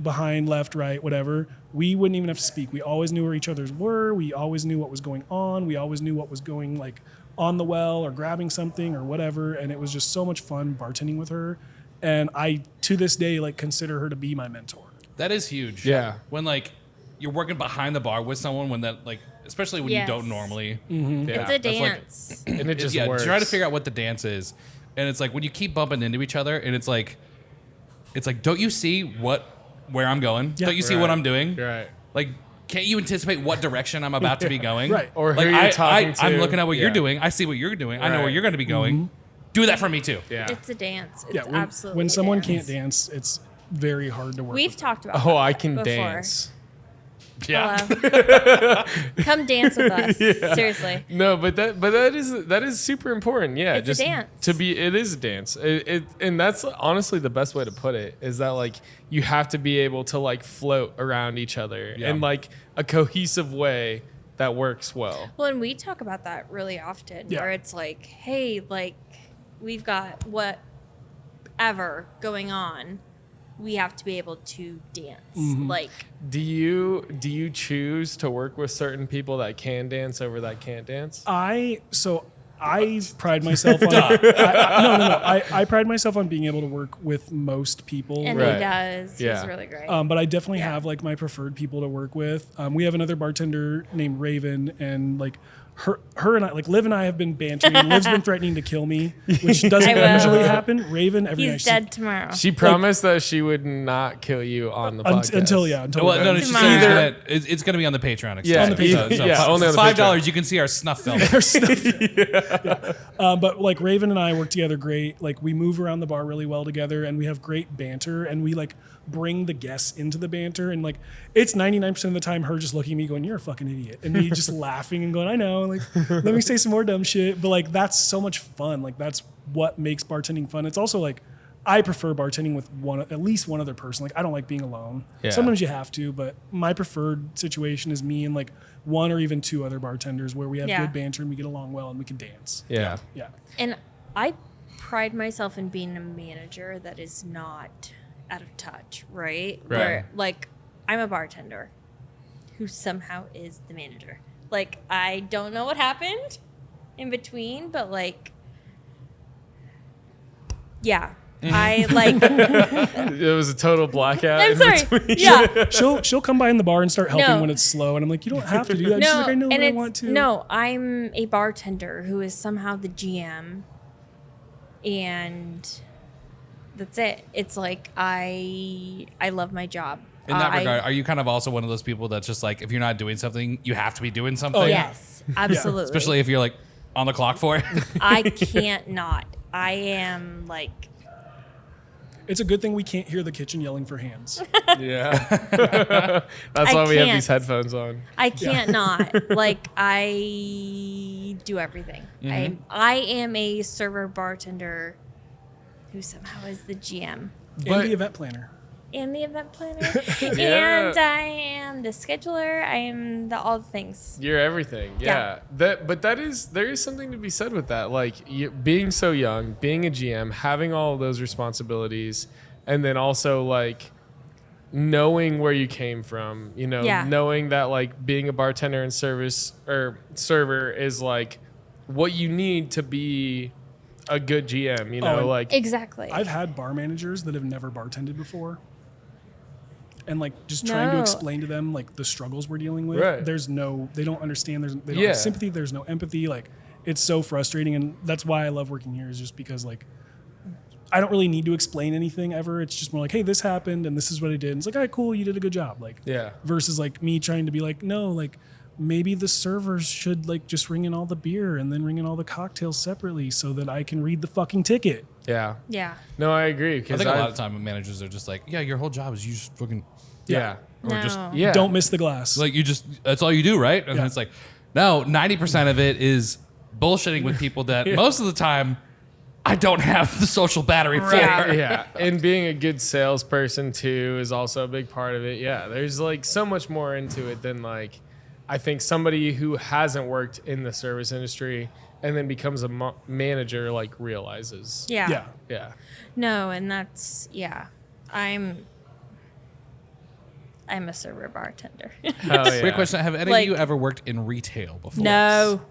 behind, left, right, whatever, we wouldn't even have to speak. We always knew where each other's were. We always knew what was going on. We always knew what was going like on the well or grabbing something or whatever. And it was just so much fun bartending with her. And I, to this day, like consider her to be my mentor. That is huge. Yeah. When like you're working behind the bar with someone when that like, especially when Yes. you don't normally. Yeah. It's a that's like- dance. and it just yeah, works. try to figure out what the dance is. And it's like when you keep bumping into each other and it's like, don't you see where I'm going? Yeah. Don't you see Right. what I'm doing? Right. Like, can't you anticipate what direction I'm about to be going? Right. Or who like, you're talking to. I'm looking at what you're Yeah. doing. I see what you're doing. I know where Right. you're going to be going. Do that for me too. Yeah. It's a dance. It's Yeah, absolutely when a someone dance. can't dance, it's very hard to work We've with. talked about Oh, that I can before. dance. Yeah. Hello. Come dance with us. Seriously. No, but that is super important. Yeah, It's a just dance. it is a dance. And that's honestly the best way to put it is that like you have to be able to like float around each other in like a cohesive way that works well. Well, and we talk about that really often Yeah. where it's like, hey, like we've got whatever going on. We have to be able to dance. Like, Do you choose to work with certain people that can dance over that can't dance? I pride myself on I pride myself on being able to work with most people. and Right. he does. Yeah. He's really great. But I definitely Yeah. have like my preferred people to work with. We have another bartender named Raven, and like her and I, like Liv and I have been bantering. Liv's been threatening to kill me, which doesn't I will. usually happen. Raven, every night He's she- dead tomorrow. She promised that she would not kill you on the podcast. until Well, we're no, done. she Tomorrow. said it's going to be on the Patreon. Yeah, exclusive. on the yeah, for only on the $5 you can see our snuff film. But like Raven and I work together great. Like we move around the bar really well together, and we have great banter, and we like bring the guests into the banter, and like it's 99% of the time her just looking at me going, "You're a fucking idiot," and me just laughing and going, "I know," like let me say some more dumb shit. But like that's so much fun. Like that's what makes bartending fun. It's also like I prefer bartending with at least one other person. Like I don't like being alone. Yeah. Sometimes you have to, but my preferred situation is me and like one or even two other bartenders where we have Yeah. good banter and we get along well and we can dance. Yeah. Yeah. And I pride myself in being a manager that is not out of touch, right? Where, like, I'm a bartender who somehow is the manager. Like, I don't know what happened in between, but, like, yeah. I, like, It was a total blackout. I'm in sorry. between. Yeah. She'll come by in the bar and start helping No. when it's slow, and I'm like, you don't have to do that. She's No, like, I know, and but I it's want to. no. I'm a bartender who is somehow the GM, and that's it. It's like I love my job. In that I- regard, are you kind of also one of those people that's just like, if you're not doing something, you have to be doing something? Oh, yeah. Yes, absolutely. Especially if you're like on the clock for it. I can't not. I am like It's a good thing we can't hear the kitchen yelling for hands. Yeah. That's I why we have can't. these headphones on. I can't not. Like I do everything. I am a server bartender who somehow is the GM And But- the event planner. and the event planner, Yeah. and I am the scheduler. I am all the things. You're everything. Yeah. There is something to be said with that. Like being so young, being a GM, having all of those responsibilities, and then also like knowing where you came from, Yeah. knowing that like being a bartender and service or server is like what you need to be a good GM, and like Exactly. I've had bar managers that have never bartended before. And like just trying to No. explain to them like the struggles we're dealing with. Right. They don't understand. They don't Yeah. have sympathy. There's no empathy. Like it's so frustrating. And that's why I love working here is just because like I don't really need to explain anything ever. It's just more like, hey, this happened and this is what I did. And it's like, all right, cool, you did a good job. Like Yeah. versus like me trying to be like, no, like maybe the servers should like just ring in all the beer and then ring in all the cocktails separately so that I can read the fucking ticket. Yeah. yeah. No, I agree. I Because think a lot of time managers are just like, yeah, your whole job is you just fucking, yeah. or No. just, Yeah. Don't miss the glass. like you just, that's all you do, right? And Yeah. it's like, no, 90% of it is bullshitting with people that most of the time I don't have the social battery for. Yeah, and being a good salesperson too is also a big part of it. Yeah, there's like so much more into it than like I think somebody who hasn't worked in the service industry and then becomes a manager like realizes. Yeah. yeah. Yeah. No, and that's I'm a server bartender. Hell yeah. Great question. Have any Like- of you ever worked in retail before? No.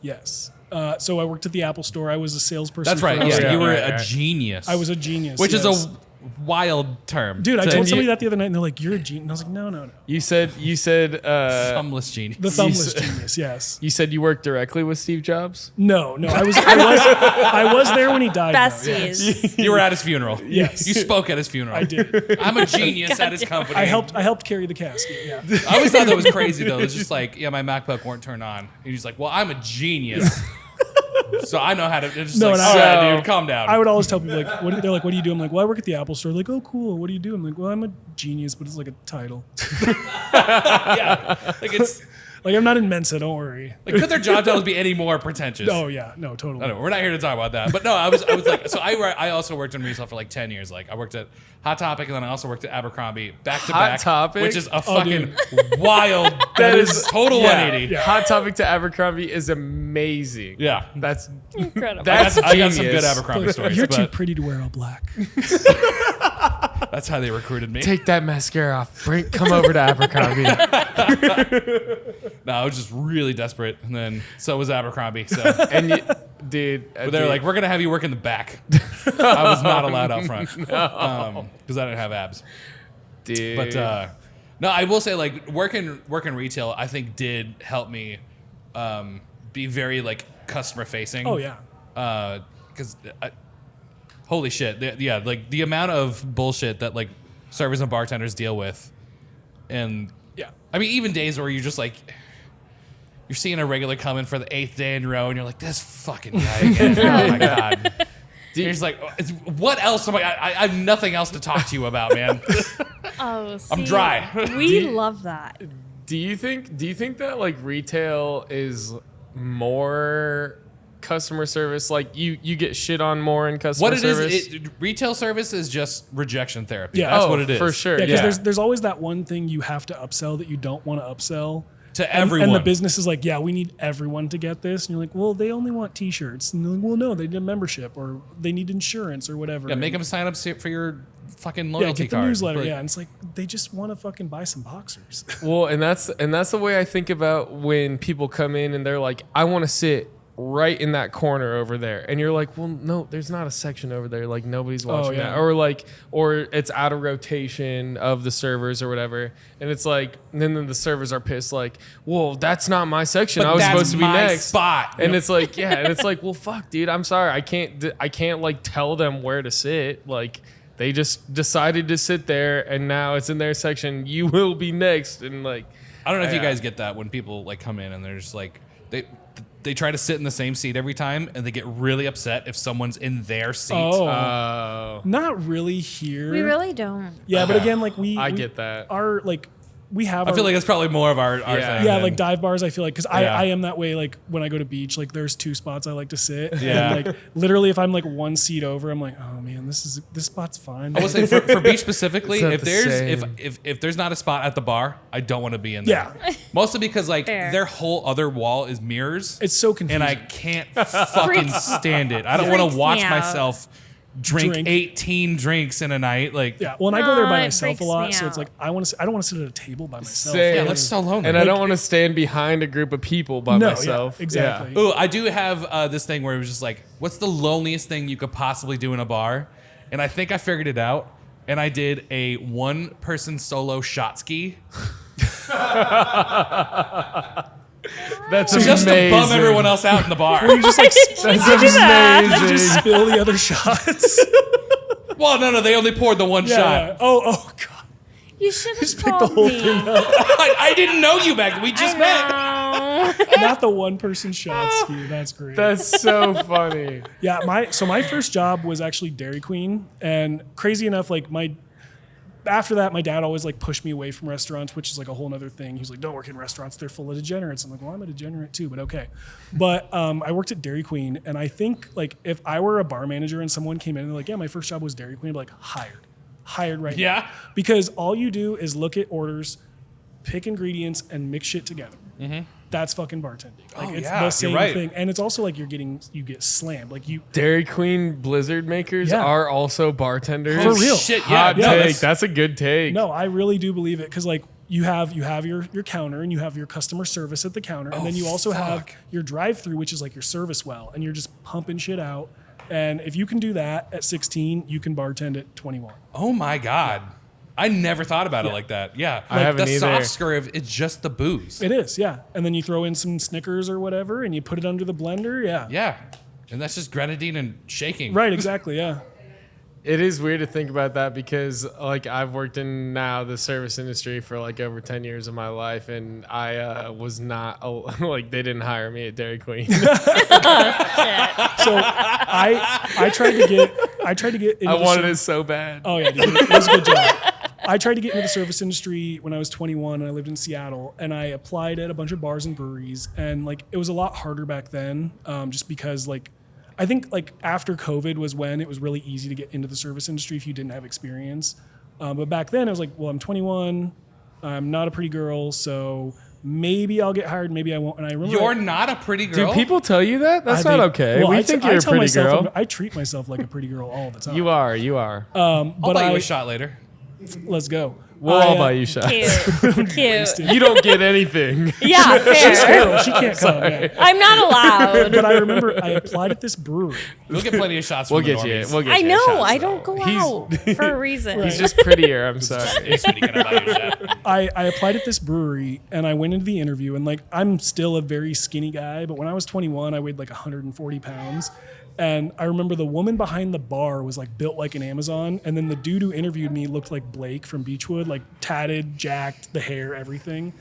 Yes. So I worked at the Apple store. I was a salesperson. That's right. for- Yeah, Yeah, you were right, a right. genius. I was a genius. which yes. is a wild term. dude. I to- told somebody that the other night, and they're like, "You're a genius." And I was like, "No." You said thumbless genius. The thumbless said- genius. Yes. you said you worked directly with Steve Jobs? No. I was there when he died. though, yeah. Besties. You were at his funeral. Yes. You spoke at his funeral. I did. I'm a genius at his company. I helped carry the casket. Yeah. I always thought that was crazy though. It's just like, yeah, my MacBook weren't turned on. And he's like, well, I'm a genius. So I know how to. It's just No, like, no. all right, So- dude, calm down. I would always tell people like, they're like, what do you do? I'm like, well, I work at the Apple Store. Like, oh, cool. What do you do? I'm like, well, I'm a genius, but it's like a title. Yeah, like it's Like, I'm not in Mensa. Don't worry. like could their job titles be any more pretentious? Oh yeah, no, totally. I don't know. We're not here to talk about that. But no, I was like, so I also worked in retail for like 10 years. Like I worked at Hot Topic and then I also worked at Abercrombie back to Hot back, Topic? which is a fucking wild. That is is total 180. Hot Topic to Abercrombie is amazing. Yeah. That's Incredible. that's I got some good genius. Abercrombie stories, You're too but pretty to wear all black. that's how they recruited me. Take that mascara off. Come over to Abercrombie. No, I was just really desperate, and then so was Abercrombie. So And you, dude, but they're like, we're gonna have you work in the back. I was not allowed out front because I didn't have abs. dude. But no, I will say like working retail, I think did help me be very like customer facing. Oh yeah. Because holy shit, yeah, like the amount of bullshit that like servers and bartenders deal with, and Yeah. I mean even days where you're just like. You're seeing a regular come in for the 8th day in a row, and you're like, "This fucking guy again." Oh my god! You're just like, "What else?" I'm like, I have nothing else to talk to you about, man. Oh, I'm dry. We love that. Do you think that like retail is more customer service? Like you get shit on more in customer What it service? is, retail service is just rejection therapy. Yeah. That's Oh, what it is for sure. Yeah, because Yeah. there's always that one thing you have to upsell that you don't want to upsell. to And, everyone. and the business is like, yeah, we need everyone to get this. And you're like, well, they only want T-shirts. And they're like, well, no, they need a membership or they need insurance or whatever. Yeah, make And- them sign up for your fucking yeah, loyalty get the card. newsletter. Like, Yeah, and it's like they just want to fucking buy some boxers. Well, and that's the way I think about when people come in and they're like, I want to sit right in that corner over there, and you're like, well, no, there's not a section over there. Like nobody's watching yeah. that, or it's out of rotation of the servers or whatever, and it's like, and then the servers are pissed, like, well, that's not my section. But I was that's supposed to be my next spot. and it's like, yeah, and it's like, well, fuck, dude, I'm sorry, I can't like tell them where to sit, like. They just decided to sit there, and now it's in their section. You will be next, and like, I don't know if you Yeah. guys get that when people like come in and they're just like they try to sit in the same seat every time, and they get really upset if someone's in their seat. Oh, not really here. We really don't. Yeah, but again, like I we get that. Our like we have. I feel like it's probably more of our Yeah. thing. yeah, than- like dive bars. I feel like because Yeah. I am that way. Like when I go to beach, like there's 2 spots I like to sit. Yeah. And, like literally, if I'm like 1 seat over, I'm like, oh man, this spot's fine. I will say for beach specifically, It's not if the there's same. if there's not a spot at the bar, I don't want to be in there. Yeah. Mostly because like Fair. their whole other wall is mirrors, It's so confusing. and I can't fucking stand it. I don't want Freaks to watch me out. myself drink Drink. 18 drinks in a night. Like yeah. Well, and I go there No, by it myself a freaks lot, me so it's out. like I don't want to sit at a table by myself. Same. yeah, that's so lonely. And I don't want to stand behind a group of people by No, myself. yeah, exactly. Ooh, I do have this thing where it was just like, what's the loneliest thing you could possibly do in a bar? And I think I figured it out. And I did a 1-person solo shot ski That's just amazing. to bum everyone else out in the bar. You just like That's you just amazing. spill the other shots. Well, no, they only poured the one Yeah. shot. Oh god. You should have Just pick the told whole me. thing up. I didn't know you back. We just met. No. Not the 1-person shot ski. That's great. That's so funny. Yeah, my first job was actually Dairy Queen, and crazy enough, like after that, my dad always like pushed me away from restaurants, which is like a whole other thing. He was like, "Don't work in restaurants; they're full of degenerates." I'm like, "Well, I'm a degenerate too, but okay." But I worked at Dairy Queen, and I think like if I were a bar manager and someone came in and they're like, "Yeah, my first job was Dairy Queen," I'd be like, hired right Yeah. now. Because all you do is look at orders, pick ingredients, and mix shit together. That's fucking bartending. Like Oh, it's yeah, the you're same right. thing, and it's also like you get slammed. Like you. Dairy Queen Blizzard makers Yeah. are also bartenders. For real. Shit, yeah. Hot no, take. That's a good take. No, I really do believe it because like you have your counter and you have your customer service at the counter, and then you also have fuck. your drive-through, which is like your service well, and you're just pumping shit out. And if you can do that at 16, you can bartend at 21. Oh my God. I never thought about it like that. Yeah. I Like haven't the either. soft serve is just the booze. It is, yeah. And then you throw in some Snickers or whatever, and you put it under the blender, yeah. Yeah. And that's just grenadine and shaking. Right, exactly, yeah. It is weird to think about that because like I've worked in now the service industry for like over 10 years of my life, and I was not like they didn't hire me at Dairy Queen. So I tried to get into I the wanted it so bad. Oh yeah, dude, it was a good job. I tried to get into the service industry when I was 21 and I lived in Seattle, and I applied at a bunch of bars and breweries, and like it was a lot harder back then, just because like I think like after COVID was when it was really easy to get into the service industry if you didn't have experience. But back then I was like, well, I'm 21, I'm not a pretty girl, so maybe I'll get hired, maybe I won't. And I remember You're not a pretty girl. Do people tell you that? That's not okay. Well, we think you're a tell pretty myself girl. I treat myself like a pretty girl all the time. You are. You are. I'll but buy you I- a shot later. Let's go. We'll all buy you shots. Cute. You don't get anything. Yeah, fair. She can't come. Yeah. I'm not allowed. But I remember I applied at this brewery. We'll get plenty of shots. We'll from the get you. normies. We'll get I you know. shots, I though. don't go He's- out for a reason. He's just prettier. I'm sorry. He's gonna buy you a shot. I applied at this brewery and I went into the interview, and like I'm still a very skinny guy, but when I was 21, I weighed like 140 pounds. And I remember the woman behind the bar was like built like an Amazon, and then the dude who interviewed me looked like Blake from Beechwood, like tatted, jacked, the hair, everything.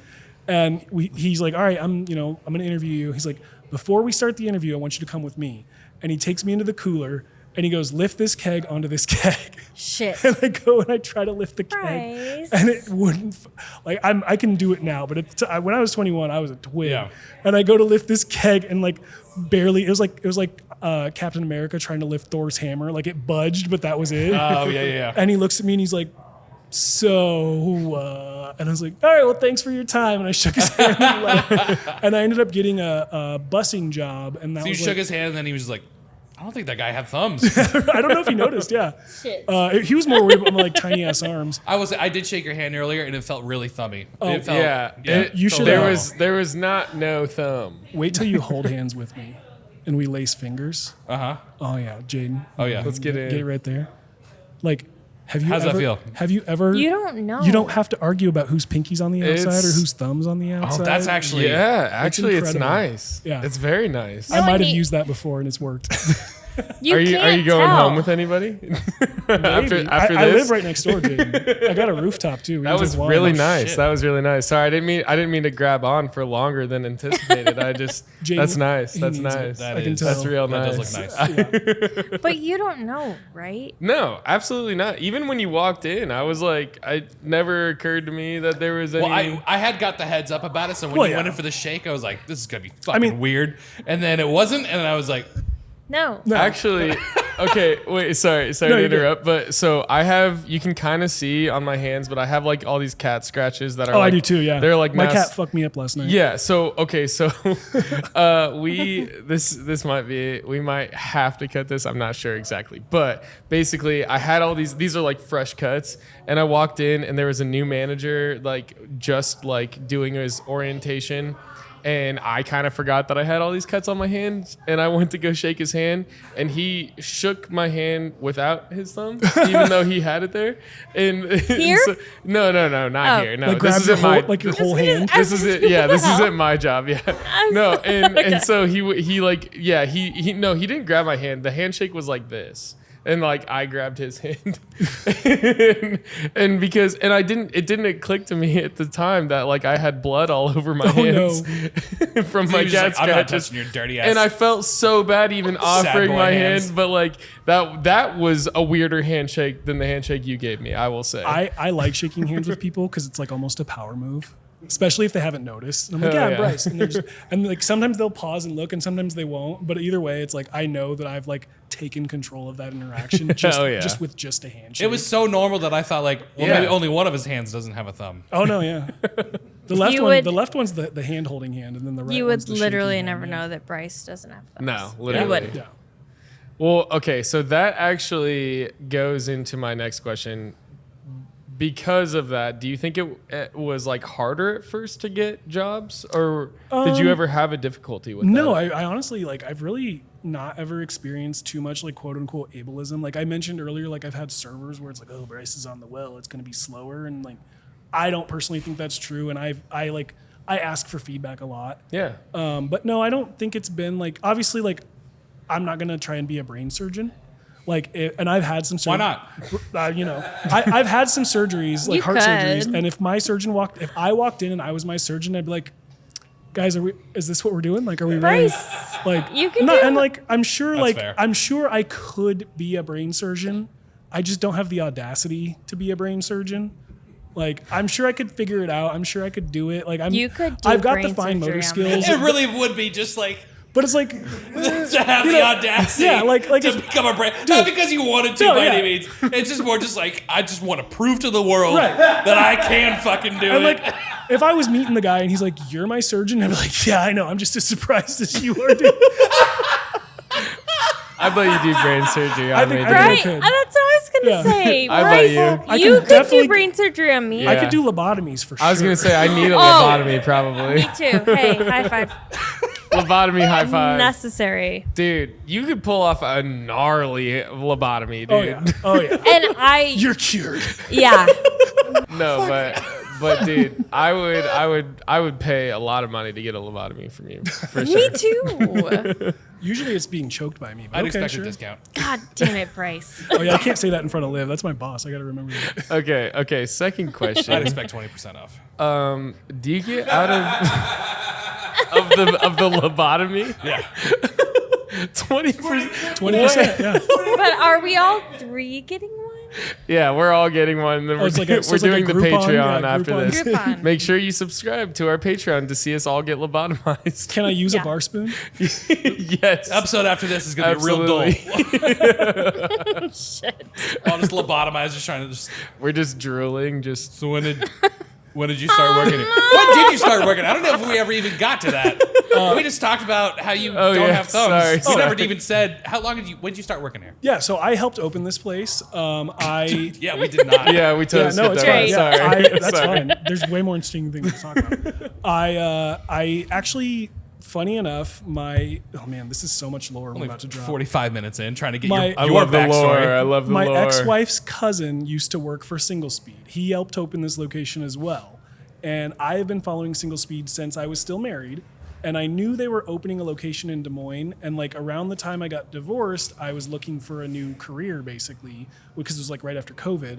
And he's like, all right, I'm gonna interview you. He's like, before we start the interview, I want you to come with me. And he takes me into the cooler and he goes, lift this keg onto this keg. Shit. And I go and I try to lift the keg, Bryce. and it wouldn't. I can do it now, but when I was 21, I was a twig. Yeah. And I go to lift this keg, and like barely. It was like Captain America trying to lift Thor's hammer. Like it budged, but that was it. Oh yeah. And he looks at me and he's like, so, and I was like, all right, well, thanks for your time. And I shook his hand and left. And I ended up getting a busing job, and that So you was shook like, his hand, and then he was just like, I don't think that guy had thumbs. I don't know if he noticed. Yeah. Shit. He was more worried about my like tiny ass arms. I did shake your hand earlier, and it felt really thummy. It felt, Yeah. You should- There was not no thumb. Wait till you hold hands with me and we lace fingers. Uh-huh. Oh yeah, Jaden. Oh yeah. Let's get in. Get it right there. Like, have you How's ever, that feel? Have you ever? You don't know. You don't have to argue about whose pinky's on the outside It's- or whose thumb's on the outside. Oh, that's actually Yeah, actually, it's incredible. nice. Yeah. It's very nice. I No, might have he- used that before and it's worked. You Are you can't going tell. home with anybody? after I this? live right next door, Jaden. I got a rooftop too. We That can was drink wine. really nice. shit. That was really nice. Sorry, I didn't mean to grab on for longer than anticipated. I just Jaden, that's nice. he That's needs it. nice. That I can is- tell. That's real That nice. does look nice. But you don't know, right? No, absolutely not. Even when you walked in, I was like, it never occurred to me that there was any. Well, I had got the heads up about it, so when Well, you yeah. went in for the shake, I was like, this is gonna be fucking mean- weird. And then it wasn't, and I was like, No. No. Actually, okay, wait, sorry No, to you're good. interrupt, but so you can kind of see on my hands, but I have like all these cat scratches that are Oh, like, I do too. Yeah. They're like my cat fucked me up last night. Yeah, so okay, so this might be, we might have to cut this, I'm not sure exactly. But basically I had all these are like fresh cuts, and I walked in and there was a new manager like just like doing his orientation. And I kind of forgot that I had all these cuts on my hands, and I went to go shake his hand, and he shook my hand without his thumb, even though he had it there. And Here? No, not Oh. here. No, Like grab this your isn't my whole, like your whole This is- hand. this is it. Yeah, this isn't my job. Yeah. No, and Okay. and so he like, yeah, he no, he didn't grab my hand. The handshake was like this. And like I grabbed his hand, and because it didn't click to me at the time that like I had blood all over my hands from so my he was just cat like, I'm not scratches. touching your dirty ass. And I felt so bad even offering boy my hands. hand, but like that was a weirder handshake than the handshake you gave me, I will say. I like shaking hands with people because it's like almost a power move, especially if they haven't noticed. And I'm like, Oh, yeah, yeah. Bryce. And like sometimes they'll pause and look, and sometimes they won't. But either way, it's like I know that I've like taken control of that interaction just, Oh, yeah. just with just a handshake. it was so normal that I thought like, well, Yeah. maybe only one of his hands doesn't have a thumb. Oh no, yeah. The left one's the hand holding hand, and then the right You one's would the literally shaking never hand, yeah. know that Bryce doesn't have thumbs. No, You literally. wouldn't. Yeah. Well, okay, so that actually goes into my next question. Because of that, do you think it was like harder at first to get jobs, or did you ever have a difficulty with No, that? I honestly like I've really not ever experienced too much like quote unquote ableism. Like I mentioned earlier, like I've had servers where it's like, oh, Bryce is on the well, it's gonna be slower, and like I don't personally think that's true, and I ask for feedback a lot. Yeah. But no, I don't think it's been like obviously like I'm not gonna try and be a brain surgeon, And I've had some surgeries. Why not? I've had some surgeries, like You heart could. surgeries, and if I walked in and I was my surgeon, I'd be like, guys, is this what we're doing? Like, are we ready? Bryce, Like, you can not, do- and like, I'm sure, fair. I'm sure I could be a brain surgeon. I just don't have the audacity to be a brain surgeon. Like, I'm sure I could figure it out. I'm sure I could do it. Like, You could do I've got the brain fine motor surgery on me. skills, It really would be just like but it's like, to have the audacity yeah, like to if- become a brand. Not because you wanted to No, by yeah. any means. It's just more just like, I just want to prove to the world Right. that I can fucking do and it. like, if I was meeting the guy and he's like, "You're my surgeon," I'd be like, "Yeah, I know. I'm just as surprised as you are, dude." I'd let you do brain surgery on me. think- dude. I Right? could. That's what I was gonna Yeah. say. I Bryce, bet I you could could definitely- do brain surgery on me. Yeah. I could do lobotomies for sure. I was gonna say I need a Oh. lobotomy probably. Me too. Hey, high five. Lobotomy high five. Necessary. Dude, you could pull off a gnarly lobotomy, dude. Oh yeah. Oh yeah. And I, You're cured. yeah. No, but dude, I would pay a lot of money to get a lobotomy from you for sure. Me too. Usually it's being choked by me. But I'd okay, expect sure. a discount. God damn it, Bryce. Oh yeah, I can't say that in front of Liv. That's my boss. I gotta remember that. Okay. Second I'd question. expect 20% off. Do you get out of the lobotomy? Yeah. 20%. 20%. Yeah. But are we all three getting one? Yeah, we're all getting one. Then it's like a- so we're it's like a doing the Groupon? Patreon Yeah, after Groupon. this. Groupon. Make sure you subscribe to our Patreon to see us all get lobotomized. Can I use Yeah. a bar spoon? Yes. Episode after this is going to be real dull. Absolutely. Shit. I'll just lobotomize, just trying to just. We're just drooling. Just So when did you start working here? When did you start working? I don't know if we ever even got to that. We just talked about how you don't yeah, have thumbs. sorry. We never even said how long when did you start working here? Yeah. So I helped open this place. Yeah, we did not. yeah, we Yeah, totally no, skipped it's that. fine. Great. Yeah, Sorry. that's Sorry. fine. There's way more interesting things to talk about. I actually, funny enough, oh man, this is so much lore I'm about to drop. 45 minutes in, trying to get My- I your love the backstory. lore. I love the My lore. ex-wife's cousin used to work for Singlespeed. He helped open this location as well. And I have been following Singlespeed since I was still married. And I knew they were opening a location in Des Moines. And like around the time I got divorced, I was looking for a new career basically, because it was like right after COVID.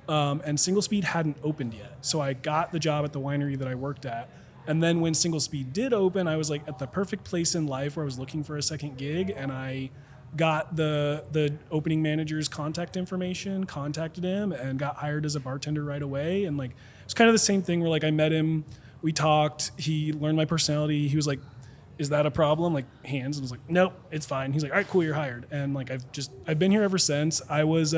And Singlespeed hadn't opened yet. So I got the job at the winery that I worked at. And then when Singlespeed did open, I was like at the perfect place in life where I was looking for a second gig. And I got the opening manager's contact information, contacted him, and got hired as a bartender right away. And like it's kind of the same thing where like I met him, we talked, he learned my personality. He was like, "Is that a problem?" Like hands. And I was like, "Nope, it's fine." He's like, "All right, cool, you're hired." And like I've been here ever since. I was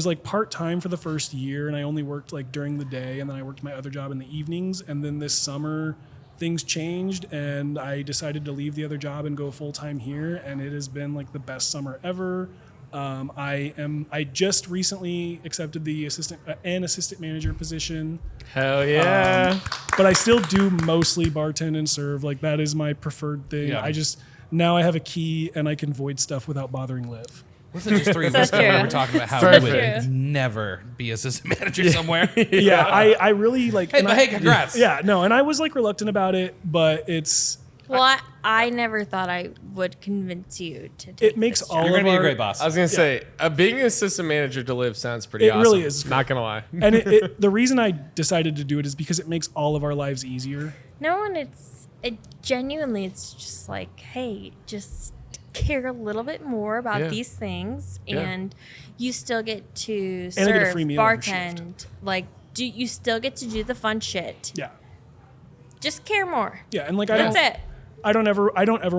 like part-time for the first year, and I only worked like during the day, and then I worked my other job in the evenings. And then this summer things changed, and I decided to leave the other job and go full-time here, and it has been like the best summer ever. I just recently accepted the assistant manager position, Hell yeah. but I still do mostly bartend and serve. Like that is my preferred thing. Yeah. Now I have a key and I can void stuff without bothering Liv. Wasn't it just 3 of So us that we true. were talking about how Perfect. we True. would never be assistant manager somewhere? Yeah, I really like. Hey, and but hey, congrats. Yeah, no, and I was like reluctant about it, but Well, I never thought I would convince you to take it makes this all job. You're of going to be a our- great boss. I was gonna say being an assistant manager to live sounds pretty It awesome. really is. Not gonna lie. And the reason I decided to do it is because it makes all of our lives easier. No, and it genuinely, it's just like, hey, just care a little bit more about Yeah. these things, Yeah. and you still get to And I get a serve, free meal every shift. bartend, like you still get to do the fun shit. Yeah, Just care more. yeah, and like That's it. I don't ever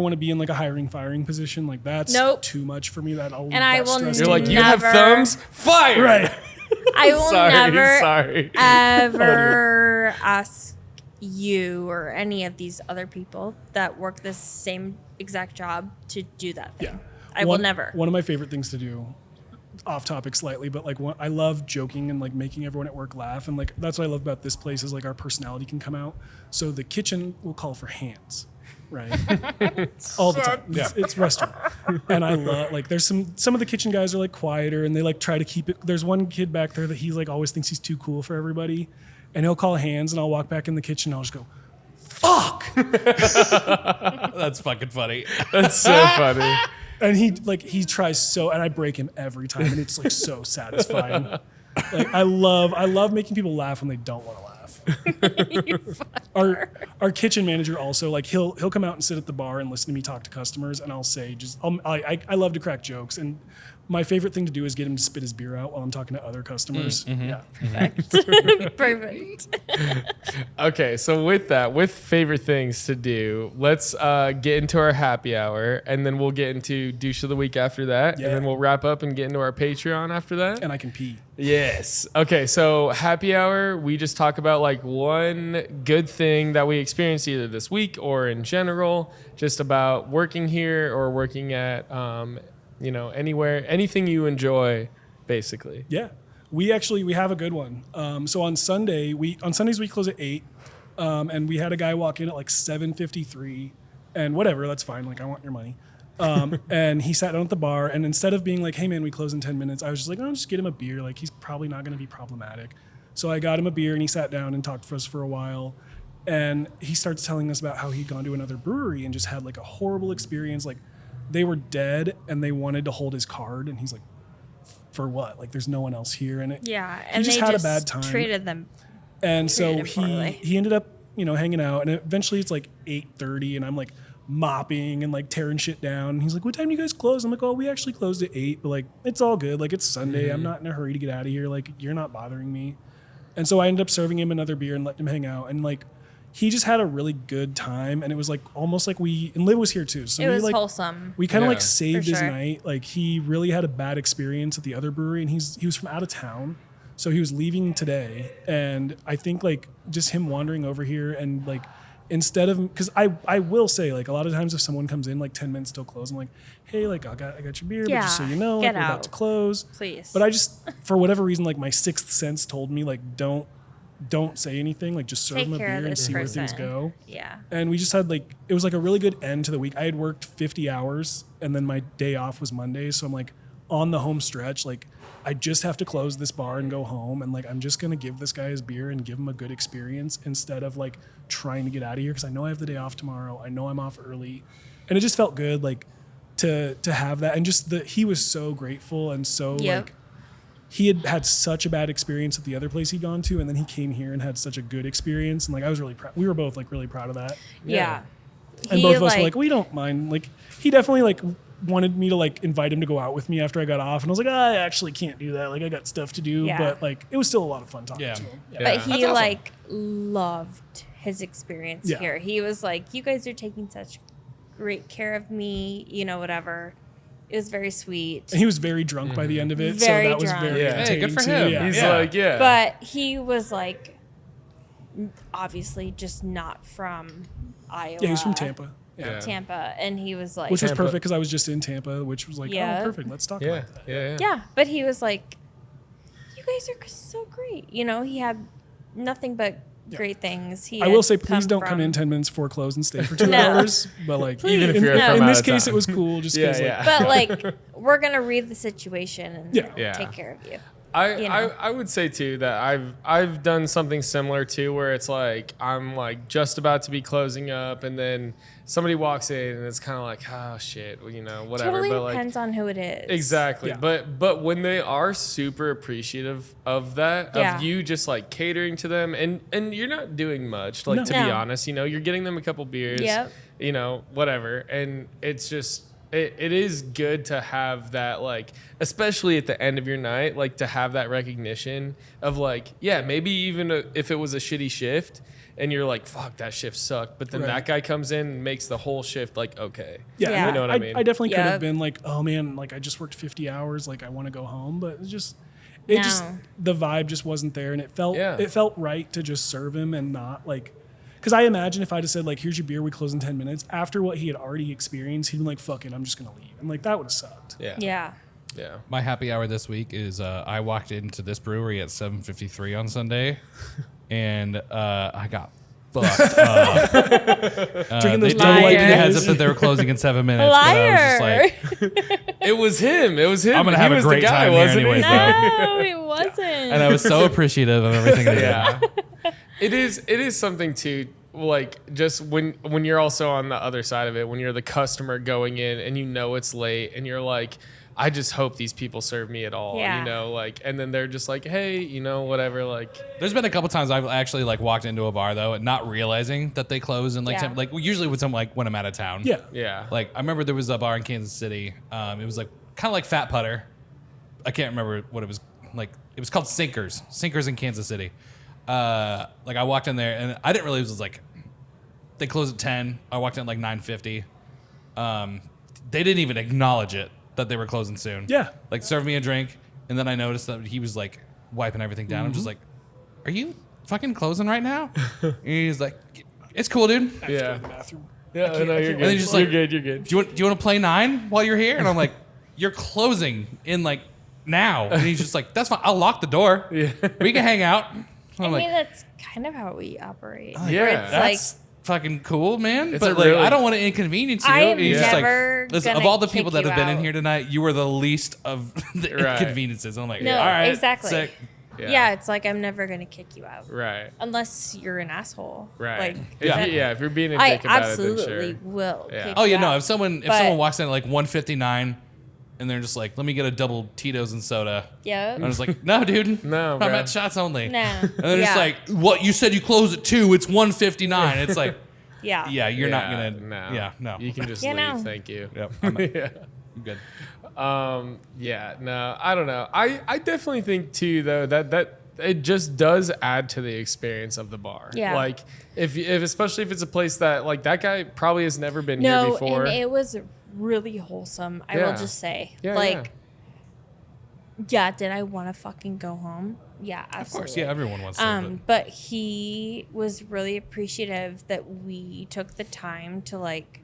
want to be in like a hiring firing position. Like that's Nope. too much for me. And I will You're like, you have Never. thumbs? Fire! right. I will Sorry, never sorry. ever ask you or any of these other people that work this same exact job to do that thing. Yeah. I will never. One of my favorite things to do, off topic slightly, but like I love joking and like making everyone at work laugh. And like that's what I love about this place is like our personality can come out. So the kitchen will call for hands, right? All the time. It's restaurant. And I love like there's some of the kitchen guys are like quieter and they like try to keep it. There's one kid back there that he's like always thinks he's too cool for everybody. And he'll call hands and I'll walk back in the kitchen and I'll just go, "Fuck." That's fucking funny. That's so funny. And he tries so, and I break him every time, and it's like so satisfying. Like I love making people laugh when they don't want to laugh. Our kitchen manager also, like he'll come out and sit at the bar and listen to me talk to customers, and I'll say I love to crack jokes, and my favorite thing to do is get him to spit his beer out while I'm talking to other customers. Yeah. Perfect. Okay, so with favorite things to do, let's get into our happy hour, and then we'll get into douche of the week after that, Yeah. and then we'll wrap up and get into our Patreon after that. And I can pee. Yes. Okay, so happy hour, we just talk about like one good thing that we experienced either this week or in general, just about working here or working at anywhere, anything you enjoy, basically. Yeah, we have a good one. So on Sundays we close at 8, and we had a guy walk in at like 7:53, and whatever, that's fine. Like I want your money. And he sat down at the bar, and instead of being like, "Hey man, we close in 10 minutes," I was just like, "Oh, just get him a beer. Like he's probably not going to be problematic." So I got him a beer, and he sat down and talked to us for a while. And he starts telling us about how he'd gone to another brewery and just had like a horrible experience. Like they were dead and they wanted to hold his card, and he's like, for what? Like there's no one else here. And And he just they had a bad time. treated them. And so treated him poorly. he ended up, hanging out, and eventually it's like 8:30, and I'm like mopping and like tearing shit down. And he's like, "What time do you guys close?" I'm like, "Oh, we actually closed at 8, but like it's all good. Like it's Sunday. I'm not in a hurry to get out of here. Like you're not bothering me." And so I ended up serving him another beer and letting him hang out, and like he just had a really good time, and it was like almost like and Liv was here too. So It was like wholesome. we kind of like Yeah. saved For his sure. night. Like he really had a bad experience at the other brewery, and he was from out of town. So he was leaving today, and I think like just him wandering over here and like instead of, because I will say like a lot of times if someone comes in like 10 minutes still closed, I'm like, "Hey, like I got your beer, but just so Yeah, you know, get like, we're about out. to close." Please. But I just for whatever reason like my sixth sense told me like don't say anything, like just serve Take him a care beer of and this see where person. things go. Yeah. And we just had like, it was like a really good end to the week. I had worked 50 hours and then my day off was Monday. So I'm like on the home stretch, like I just have to close this bar and go home. And like, I'm just going to give this guy his beer and give him a good experience instead of like trying to get out of here. Cause I know I have the day off tomorrow. I know I'm off early. And it just felt good like to have that. And just he was so grateful and so Yep. like, he had such a bad experience at the other place he'd gone to, and then he came here and had such a good experience. And like I was really proud. We were both like really proud of that. Yeah. And both of us were like, we don't mind. Like he definitely like wanted me to like invite him to go out with me after I got off, and I was like, I actually can't do that. Like I got stuff to do. Yeah. But like it was still a lot of fun talking Yeah. to him. Yeah. But That's he awesome. like loved his experience Yeah. here. He was like, "You guys are taking such great care of me," whatever. It was very sweet. And he was very drunk by the end of it, Very so that was drunk. very Yeah. Hey, entertaining good for too. him. Yeah. He's Yeah. like, yeah. But he was like, obviously just not from Iowa. Yeah, he was from Tampa. Yeah. Tampa, and he was like, Which was Tampa. perfect because I was just in Tampa, which was like, Yeah. oh, perfect. Let's talk yeah. about that. Yeah. yeah. But he was like, "You guys are so great." He had nothing but great things. I will say, please don't come in 10 minutes before close and stay for 2 No. hours. But like, Even if you're No. from in out this of case, town. it was cool. Just Yeah, 'cause, like, yeah. But like, we're gonna read the situation and Yeah. take care of you. I would say too that I've done something similar too, where it's like I'm like just about to be closing up, and then somebody walks in and it's kind of like, oh shit, well, whatever. Totally but like depends on who it is. exactly, Yeah. but when they are super appreciative of that, Yeah. of you just like catering to them, and you're not doing much, like No. to be No. honest, you're getting them a couple beers, Yep. whatever, and it's just. It is good to have that, like, especially at the end of your night, like to have that recognition of like, yeah, maybe even if it was a shitty shift and you're like, fuck, that shift sucked. But then Right. that guy comes in and makes the whole shift like, okay. Yeah, Yeah. and You know what I mean? I definitely could Yep. have been like, oh man, like I just worked 50 hours, like I want to go home, but it just No. the vibe just wasn't there, and it felt Yeah. right to just serve him and not like, because I imagine if I'd have said like, here's your beer, we close in 10 minutes, after what he had already experienced, he'd been like, fuck it, I'm just gonna leave, and like that would have sucked. Yeah. Yeah. Yeah. My happy hour this week is I walked into this brewery at 7:53 on Sunday, and I got fucked up. Drinking those They double didn't give me a IPAs. heads up that they were closing in 7 minutes. But I was just Liar. like, It was him. I'm gonna He have a was the great guy, time here wasn't he? anyways, though. No, it wasn't. And I was so appreciative of everything they did. Yeah. It is something too, like just when you're also on the other side of it, when you're the customer going in and you know it's late and you're like, I just hope these people serve me at all, Yeah. you know, like, and then they're just like, hey, you know, whatever, like. There's been a couple times I've actually like walked into a bar though, and not realizing that they close in like Yeah. like usually with some like when I'm out of town. Yeah. Yeah. Like I remember there was a bar in Kansas City. It was like kind of like Fat Putter. I can't remember what it was like. It was called Sinkers in Kansas City. Like I walked in there and I didn't realize it was like they closed at 10. I walked in at like 9:50. They didn't even acknowledge it that they were closing soon. Yeah. Like served me a drink, and then I noticed that he was like wiping everything down. I'm just like, "Are you fucking closing right now?" And he's like, "It's cool, dude. I have to go Yeah. to the bathroom. Yeah, no, you're good. And then just You're like- good. You're good. Do you want to play 9 while you're here?" And I'm like, "You're closing in like now." And he's just like, "That's fine. I'll lock the door. Yeah. We can hang out." I I'm like, mean, that's kind of how we operate. Yeah. Where it's "That's fucking cool, man." It's But a like, really- I don't want to inconvenience you. I am And he's just never "Listen, of gonna all the people kick that have you been in out." here tonight, you were the least of the Right. inconveniences." And I'm like, No, "All right, exactly. sick." Yeah. It's like I'm never gonna kick you out Right. unless you're an asshole. Right. Like, If then if you're being a I dick about absolutely it, then sure. will. Yeah. kick Oh yeah, you no. out. If someone But- walks in at like 1:59 and they're just like, "Let me get a double Tito's and soda," Yeah. I'm just like, "No, dude. No, I'm bro. at shots only." No. And they're just Yeah. like, "What? You said you close at 2. It's 1:59." It's like, Yeah. yeah, you're not gonna. No. Yeah, no. You can just Yeah, leave. no. Thank you. Yep. Yeah. I'm good. Yeah, no, I don't know. I definitely think too though that it just does add to the experience of the bar. Yeah. Like if especially if it's a place that like that guy probably has never been here No, before. and it was really wholesome. I Yeah. will just say, Yeah, like, yeah. Did I want to fucking go home? Yeah, absolutely. Of course, yeah. Everyone wants to. But he was really appreciative that we took the time to like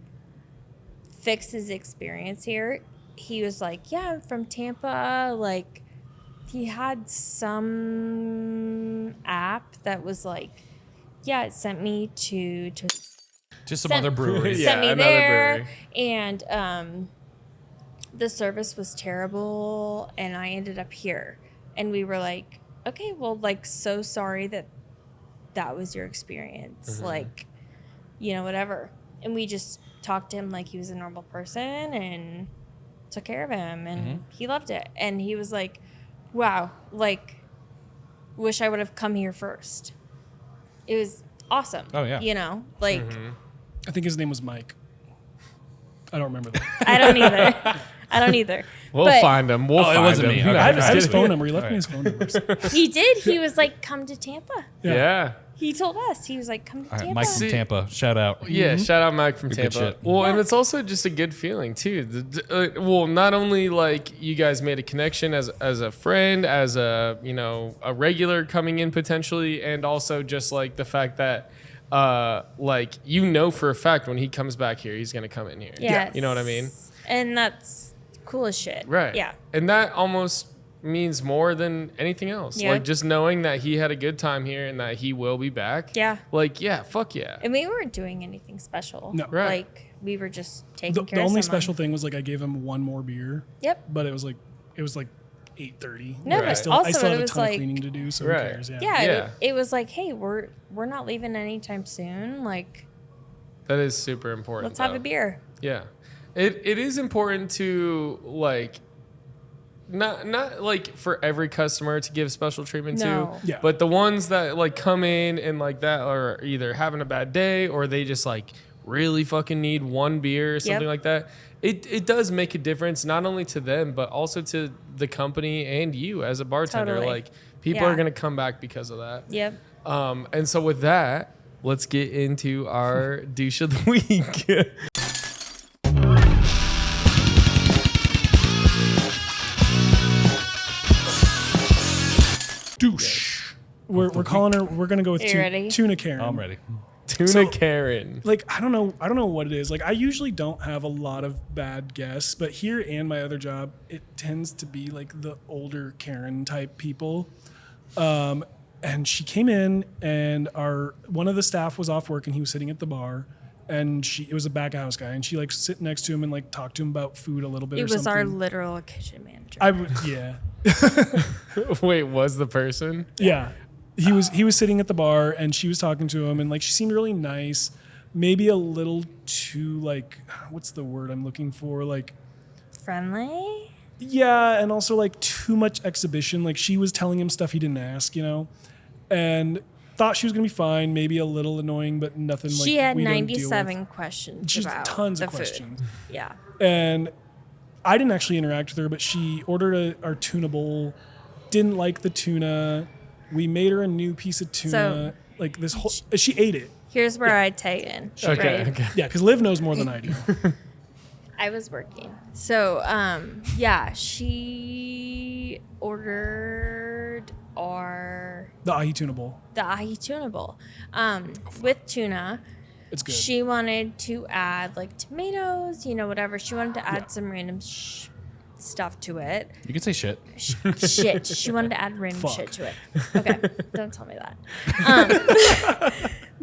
fix his experience here. He was like, "Yeah, I'm from Tampa." Like, he had some app that was like, "Yeah, it sent me to Just some sent- other breweries. Yeah, sent me another there," brewery. and the service was terrible, and I ended up here, and we were like, "Okay, well, like, so sorry that was your experience, Mm-hmm. like, you know, whatever." And we just talked to him like he was a normal person and took care of him, and Mm-hmm. he loved it, and he was like, "Wow, like, wish I would have come here first." It was awesome. Oh, yeah. You know, like, Mm-hmm. I think his name was Mike. I don't remember that. I don't either. I don't either. We'll But find him. We'll Oh, it find wasn't him. me. No, Okay. I have, I'm I have his kidding. phone number. He left me his phone number. He did. He was like, "Come to Tampa." Yeah. He told us. He was like, "Come to All right, Tampa." Mike from Tampa. Shout out. Yeah, shout out Mike from Good Tampa. shit. Well, and Yeah. it's also just a good feeling too. Well, not only like you guys made a connection as a friend, as a a regular coming in potentially, and also just like the fact that like for a fact when he comes back here, he's gonna come in here. Yes. You know what I mean? And that's cool as shit. Right. Yeah. And that almost means more than anything else. Yeah. Like just knowing that he had a good time here and that he will be back. Yeah. Like yeah, fuck yeah. And we weren't doing anything special. No. Right. Like, we were just taking The care of only someone. special thing was like I gave him one more beer, Yep. but it was like 8:30. No, Right. I but still also had it a was ton of like, cleaning to do, so Right. who cares? Yeah. yeah, Yeah. It was like, "Hey, we're not leaving anytime soon. Like, That is super important. let's have though. a beer." Yeah. It is important to like not like for every customer to give special treatment No. to. Yeah. But the ones that like come in and like that are either having a bad day or they just like really fucking need one beer or something Yep. like that. It does make a difference not only to them but also to the company and you as a bartender. Totally. Like people Yeah. are gonna come back because of that. Yep. And so with that, let's get into our douche of the week. Douche. We're calling her. We're gonna go with You ready? Tuna Karen. I'm ready. Tuna So- Karen. Like I don't know what it is. Like I usually don't have a lot of bad guests, but here and my other job, it tends to be like the older Karen type people. And she came in, and one of the staff was off work, and he was sitting at the bar, and it was a back of house guy, and she like sit next to him and like talked to him about food a little bit. It or was our something. literal kitchen manager. I would, yeah, Wait, was the person? yeah. he was sitting at the bar and she was talking to him and like she seemed really nice, maybe a little too like, what's the word I'm looking for, like Friendly? yeah, and also like too much exhibition. Like she was telling him stuff he didn't ask, and thought she was gonna be fine, maybe a little annoying, but nothing like She had we don't deal with. 97 questions She's about tons the of food. questions. Yeah. And I didn't actually interact with her, but she ordered our tuna bowl, didn't like the tuna. We made her a new piece of tuna. So- like this whole, she ate it. Here's where I tag in. Okay. right? Okay. Yeah, because Liv knows more than I do. I was working. So, yeah, she ordered The ahi tuna bowl. the ahi tuna bowl with tuna. It's good. She wanted to add like tomatoes, whatever. She wanted to add some random stuff to it. You can say shit. Shit. She wanted to add random Fuck. shit to it. Okay, don't tell me that.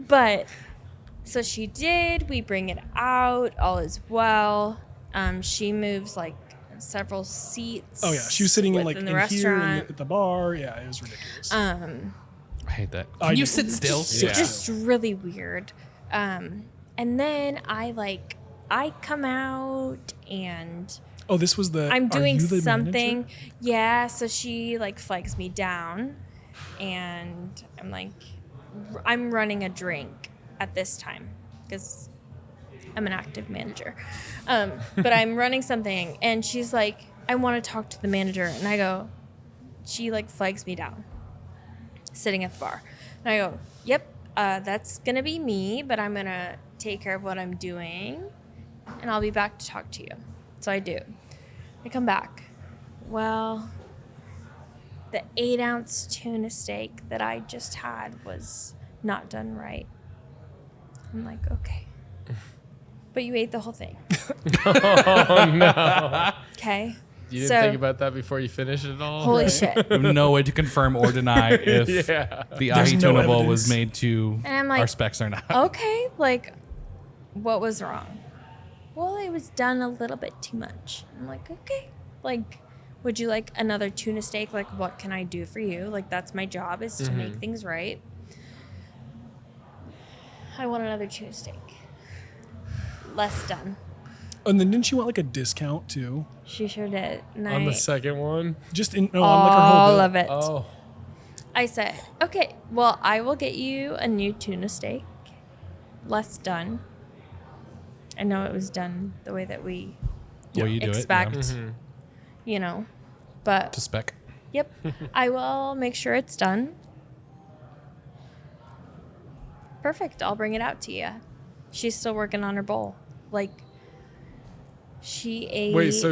But so she did. We bring it out. All is well. She moves like several seats. Oh yeah, she was sitting in within the the here restaurant. at the bar. Yeah, it was ridiculous. I hate that. I Can you do. sit still? Yeah. Just really weird. And then I come out and Oh, this was the. I'm are doing you the something. manager? Yeah, so she like flags me down and I'm like I'm running a drink at this time because I'm an active manager. But I'm running something and she's like, I want to talk to the manager. And I go, she like flags me down sitting at the bar. And I go, yep, that's going to be me, but I'm going to take care of what I'm doing and I'll be back to talk to you. So I do. I come back. Well, the 8-ounce tuna steak that I just had was not done right. I'm like, okay. But you ate the whole thing. Oh no. Okay. You didn't think about that before you finished it all? Holy shit. I have no way to confirm or deny if Yeah. the There's ahi no tuna bowl evidence. was made to And I'm like, our specs or not. okay, like, what was wrong? Well, it was done a little bit too much. I'm like, okay. Like, would you like another tuna steak? Like, what can I do for you? Like, that's my job is to make things right. I want another tuna steak. Less done. And then didn't she want like a discount too? She sure did. And On the second one? Just on like her whole all bill. of it. Oh. I said, okay, well, I will get you a new tuna steak. Less done. I know it was done the way that we The way you do expect, it. but To spec. yep, I will make sure it's done. Perfect. I'll bring it out to you. She's still working on her bowl. Like, she ate. Wait, so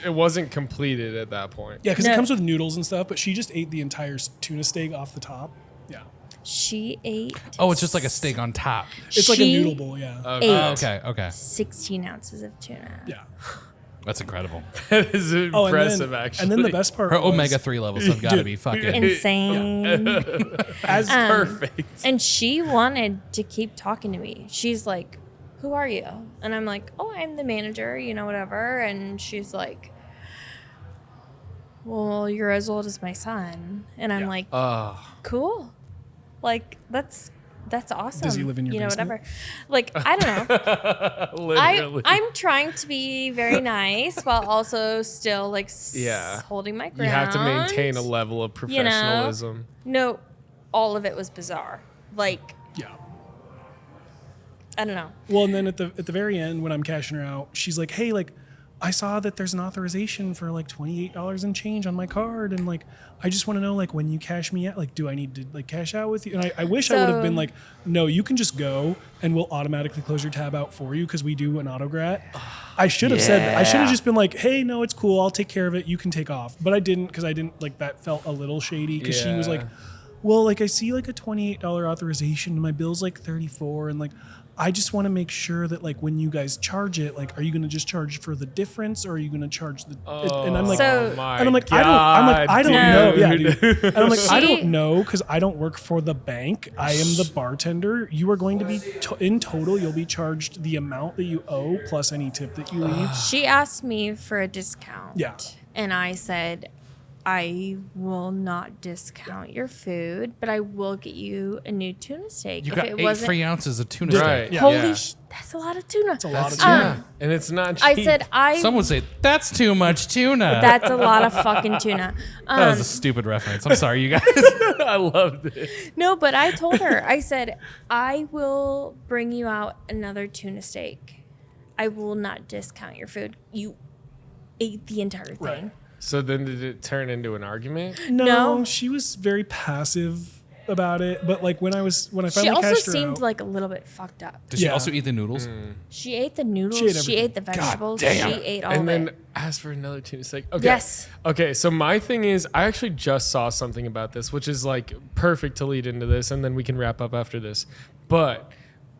it wasn't completed at that point? Yeah, because No. it comes with noodles and stuff, but she just ate the entire tuna steak off the top. Yeah. She ate. Oh, it's just like a steak on top. It's like a She noodle bowl, yeah. Okay. ate Okay, okay. 16 ounces of tuna. Yeah. That's incredible. That is Oh, impressive, and then, actually. And then the best part Her was, omega-3 levels have got to Dude. be fucking... Insane. as Perfect. And she wanted to keep talking to me. She's like, who are you? And I'm like, oh, I'm the manager, whatever. And she's like, well, you're as old as my son. And I'm Yeah. like, Oh. cool. Like, that's awesome. Does he live in your basement? whatever. Like, I don't know. Literally. I'm trying to be very nice while also still like Yeah. holding my You ground. have to maintain a level of You know? professionalism. No, all of it was bizarre. Like, yeah. I don't know. Well, and then at the very end, when I'm cashing her out, she's like, "Hey, like, I saw that there's an authorization for like $28 and change on my card, and like, I just want to know, like, when you cash me out, like, do I need to like cash out with you?" And I wish I would have So- been like, "No, you can just go, and we'll automatically close your tab out for you because we do an autograt." I should have said that. I should have just been like, "Hey, no, it's cool. I'll take care of it. You can take off." But I didn't because I didn't like that felt a little shady because she was Yeah. like, "Well, like I see like a $28 authorization, and my bill's like 34, and like." I just want to make sure that like when you guys charge it, like, are you going to just charge for the difference or are you going to charge the? And I'm like, So- my and I'm like, God, I don't know. Yeah, dude. And I'm like, I She- don't know because I don't work for the bank. I am the bartender. You are going to be in total. You'll be charged the amount that you owe plus any tip that you leave. She asked me for a discount. Yeah. And I said, I will not discount your food, but I will get you a new tuna steak. You if got it 8 wasn't, free ounces of tuna Right. steak. Yeah. holy that's a lot of tuna. It's a lot of Yeah. tuna. And it's not cheap. I said Some would say, that's too much tuna. that's a lot of fucking tuna. That was a stupid reference. I'm sorry, you guys. I loved it. No, but I told her, I said, I will bring you out another tuna steak. I will not discount your food. You ate the entire thing. Right. So then did it turn into an argument? No. She was very passive about it. But like when I finally She also cashed her seemed out, like a little bit fucked up. Did she Yeah. also eat the noodles? She ate the noodles. She ate She ate the everything. vegetables. damn. She ate all And of then it. asked for another tuna steak. Okay. Yes. Okay, so my thing is, I actually just saw something about this, which is like perfect to lead into this, and then we can wrap up after this. But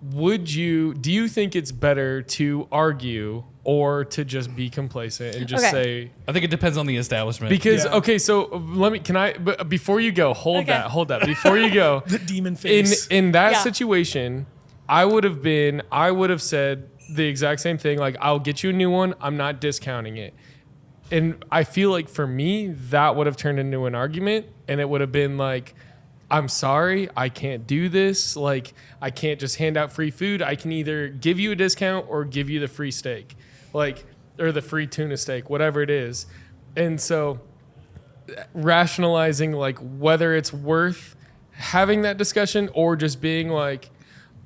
do you think it's better to argue or to just be complacent and just Okay. say, I think it depends on the establishment. because, Yeah. okay, so but before you go, hold Okay. that. Before you go, the demon face. in that Yeah. situation, I would have said the exact same thing. Like, I'll get you a new one. I'm not discounting it. And I feel like for me, that would have turned into an argument, and it would have been like, I'm sorry, I can't do this. Like, I can't just hand out free food. I can either give you a discount or give you the free steak, like, or the free tuna steak, whatever it is. And so rationalizing like whether it's worth having that discussion or just being like,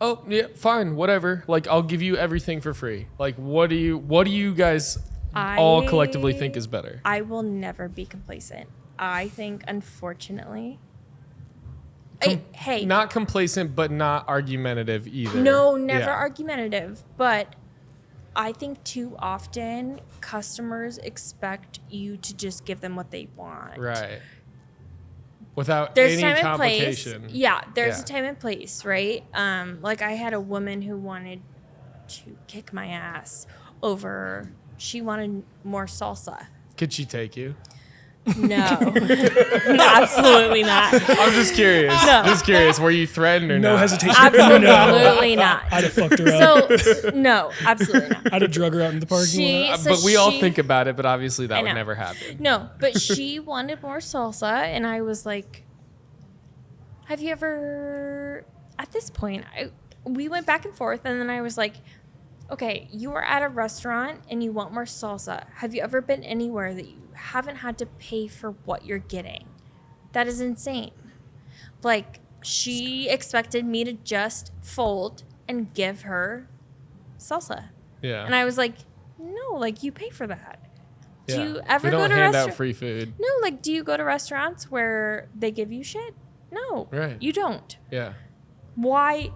oh yeah, fine, whatever. Like, I'll give you everything for free. Like, what do you guys all collectively think is better? I will never be complacent. I think, unfortunately, hey, Not complacent, but not argumentative either. no, never Yeah. argumentative. But I think too often customers expect you to just give them what they want. Right. Without There's any time and place. complication. Yeah, there's Yeah. a time and place, right? Like I had a woman who wanted to kick my ass over. She wanted more salsa. Could she take you? No, absolutely not. I'm just curious. No. Just curious. Were you threatened or no not? hesitation. Absolutely not. I'd have fucked her up. So no, absolutely not. I'd have drug her out in the parking lot. But we all think about it, but obviously that I would know. never happen. No, but she wanted more salsa, and I was like, "Have you ever?" At this point, we went back and forth, and then I was like, "Okay, you are at a restaurant and you want more salsa. Have you ever been anywhere that you haven't had to pay for what you're getting? That is insane." Like, she expected me to just fold and give her salsa. Yeah. And I was like, no, like, you pay for that. Do Yeah. you ever we go don't to hand out restaurant? free food. No, like, do you go to restaurants where they give you shit? No. Right. You don't. Yeah. Why?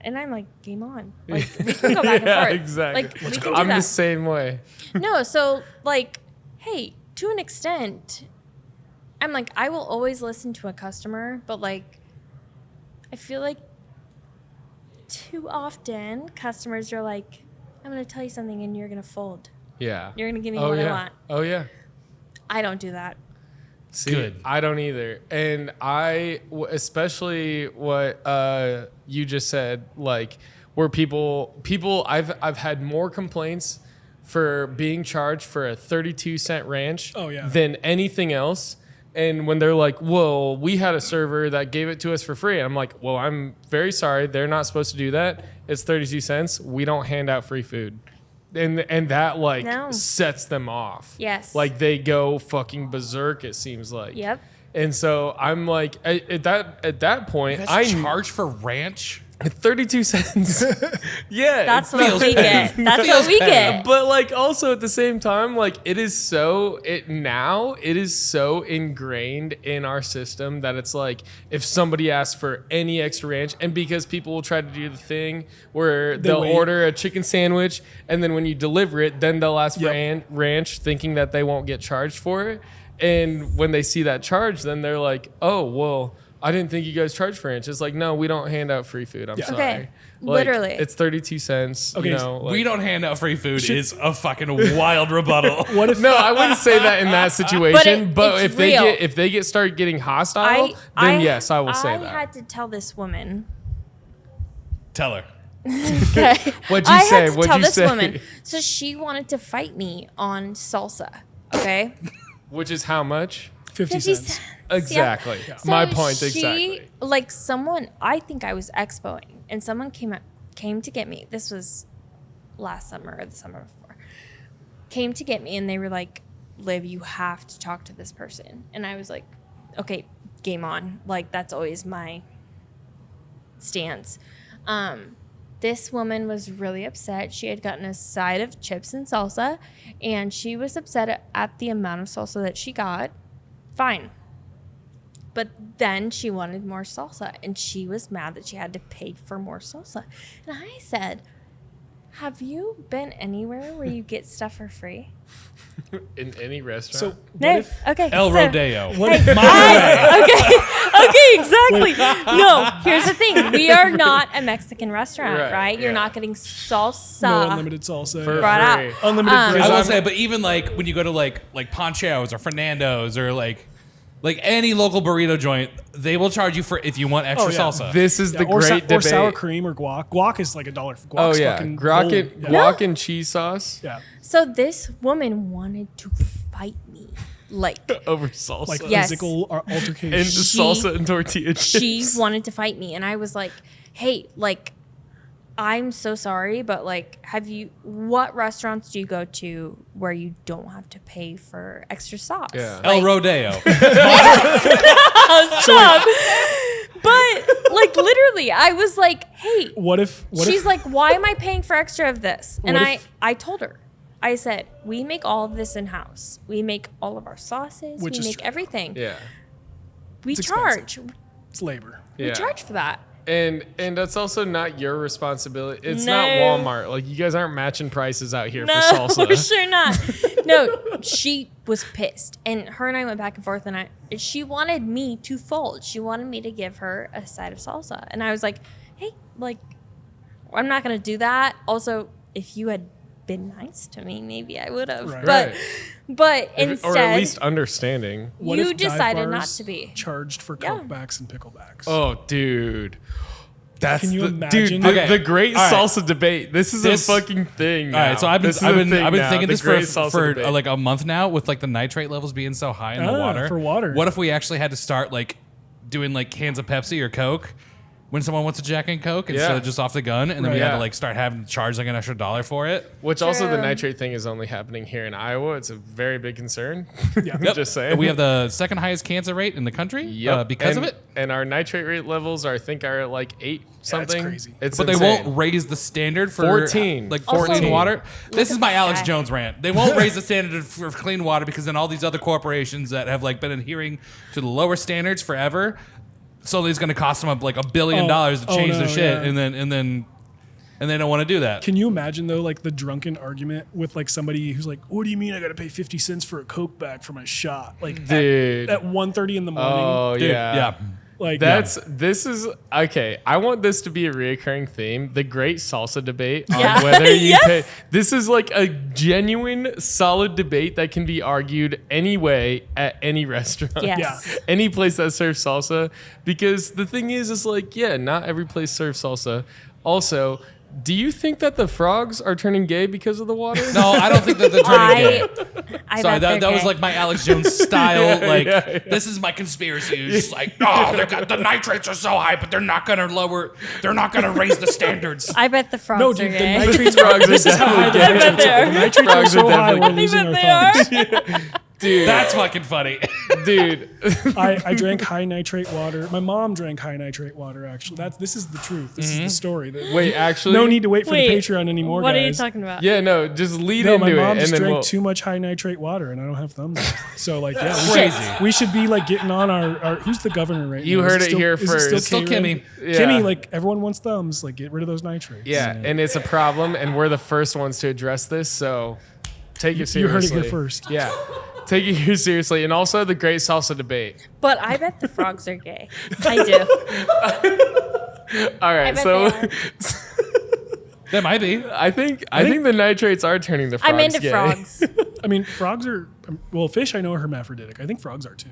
And I'm like, game on. Like, we can go back and Yeah, forth. exactly. Like, we can do I'm that. the same way. No, so, like, hey, to an extent, I'm like, I will always listen to a customer, but, like, I feel like too often customers are like, I'm going to tell you something and you're going to fold. Yeah. You're going to give me Oh what yeah. I want. Oh yeah. I don't do that. See, Good. I don't either. And especially what you just said, like where people, I've had more complaints for being charged for a 32-cent ranch Oh, yeah. than anything else. And when they're like, well, we had a server that gave it to us for free. I'm like, well, I'm very sorry. They're not supposed to do that. It's 32 cents. We don't hand out free food. And that like No. sets them off. Yes. Like they go fucking berserk, it seems like. Yep. And so I'm like, at that point, That's charge for ranch? 32 cents. Yeah. That's it what feels we bad. get. That's what we get. But like also at the same time, like it is so ingrained in our system that it's like if somebody asks for any extra ranch, and because people will try to do the thing where they'll wait. order a chicken sandwich and then when you deliver it, then they'll ask for Yep. ranch thinking that they won't get charged for it. And when they see that charge, then they're like, oh, well, I didn't think you guys charged for ranch. It's like, no, we don't hand out free food. I'm Yeah. sorry. Okay. Like, Literally. It's 32 cents. Okay, You know, like, We don't hand out free food is a fucking wild rebuttal. What if No, I wouldn't say that in that situation. But, it's if real. they start getting hostile, then yes, I will say I that. had to tell this woman. Tell her. Okay. What'd you I say? had to What'd tell you this say? woman. So she wanted to fight me on salsa. Okay. Which is how much? 50 cents. Exactly. Yeah. My So point she, exactly. Like someone, I think I was expoing, and someone came to get me. This was last summer or the summer before. Came to get me, and they were like, "Liv, you have to talk to this person." And I was like, "Okay, game on." Like that's always my stance. This woman was really upset. She had gotten a side of chips and salsa, and she was upset at the amount of salsa that she got. Fine. But then she wanted more salsa, and she was mad that she had to pay for more salsa. And I said, have you been anywhere where you get stuff for free? In any restaurant. So what No. if Okay. El so- Rodeo. what if Okay, exactly. No, here's the thing. We are not a Mexican restaurant, Right, right? You're yeah. not getting salsa. no unlimited salsa? For brought out. free. Unlimited I gristle. will say, but even like when you go to like Poncho's or Fernando's or like any local burrito joint, they will charge you for if you want extra Oh, yeah. salsa. This is the or, great or debate. sour cream or guac. Guac is like $1. Guac's Oh yeah, fucking guac gold. and, Yeah. guac and cheese sauce Yeah. So this woman wanted to fight me. Like, over salsa. Like Yes. physical altercation. and the salsa and tortilla chips. she wanted to fight me. And I was like, hey, like, I'm so sorry, but like, what restaurants do you go to where you don't have to pay for extra sauce? Yeah. El Rodeo. Stop. But like, literally, I was like, hey, What if she's like, why am I paying for extra of this? And What if- I told her, I said, we make all of this in house. We make all of our sauces. Which we is make true. everything. Yeah. We It's charge. expensive. It's labor. Yeah. We charge for that. And that's also not your responsibility. It's No. not Walmart. Like you guys aren't matching prices out here No, for salsa. we're sure not. No, she was pissed, and her and I went back and forth, and she wanted me to fold. She wanted me to give her a side of salsa, and I was like, "Hey, like, I'm not gonna do that." Also, if you had been nice to me, maybe I would have. Right. But Right. but If- instead, or at least understanding. What You if dive decided not bars to be. charged for Yeah. Coke backs and picklebacks? Oh, dude. That's Can you the imagine? dude. Okay. The great All right. salsa debate. This is This- a fucking thing. All Now. right, so I've been This is a thing now, thinking the this great salsa for debate. like a month now with like the nitrate levels being so high in the water. For water. What if we actually had to start like doing like cans of Pepsi or Coke when someone wants a Jack and Coke instead Yeah. of just off the gun, and then we Right. had to Yeah. like start having to charge like an extra $1 for it? Which also the True. nitrate thing is only happening here in Iowa. It's a very big concern. Yeah. Yep. Just saying. We have the second highest cancer rate in the country because and, of it. And our nitrate rate levels are, I think, are like 8 something. crazy. It's But they insane. won't raise the standard for 14. like Also, clean water. This is at my this Alex guy. Jones rant. They won't raise the standard for clean water because then all these other corporations that have like been adhering to the lower standards forever, so it's going to cost them like $1 billion to change no, their shit, yeah. and they don't want to do that. Can you imagine though, like the drunken argument with like somebody who's like, "What do you mean I got to pay 50 cents for a Coke back for my shot?" Like Dude. at 1:30 in the morning. Oh, Dude, yeah. Like This is okay. I want this to be a reoccurring theme. The great salsa debate on Yeah. whether you Yes. pay. This is like a genuine, solid debate that can be argued any way at any restaurant. yes. Yeah. Any place that serves salsa. Because the thing is like, yeah, not every place serves salsa. Also, do you think that the frogs are turning gay because of the water? No, I don't think that they're turning gay. I Sorry, bet that was they're like gay. my Alex Jones style. Like, yeah. this is my conspiracy. It's just like, oh, the nitrates are so high, but they're not gonna raise the standards. I bet the frogs No, are dude, the gay. nitrates Frogs are This is how high the definitely I bet they are. The nitrates are Frogs are so high, definitely- we're losing I our bet they thumbs. Dude, That's fucking funny. dude. I drank high nitrate water. My mom drank high nitrate water. Actually, this is the truth. This is the story. Wait, actually. No need to wait for Wait, the Patreon anymore, What guys. are you talking about? Yeah, no, just lead No, into my it, mom and just then drank we'll. too much high nitrate water, and I don't have thumbs. So like, yeah, Crazy. we should be like getting on our who's the governor right You now? Is heard it still- here is first. Still, It's still K-Ren? Kimmy. Yeah. Kimmy, like everyone wants thumbs. Like, get rid of those nitrates. Yeah, and it's a problem, and we're the first ones to address this. So take it seriously. You heard it here first. Yeah, take it here seriously, and also the great salsa debate. But I bet the frogs are gay. I do. All right, bet so they are. That might be. I think the nitrates are turning the frogs I'm into gay. frogs. I mean, frogs are well, fish. I know are hermaphroditic. I think frogs are too.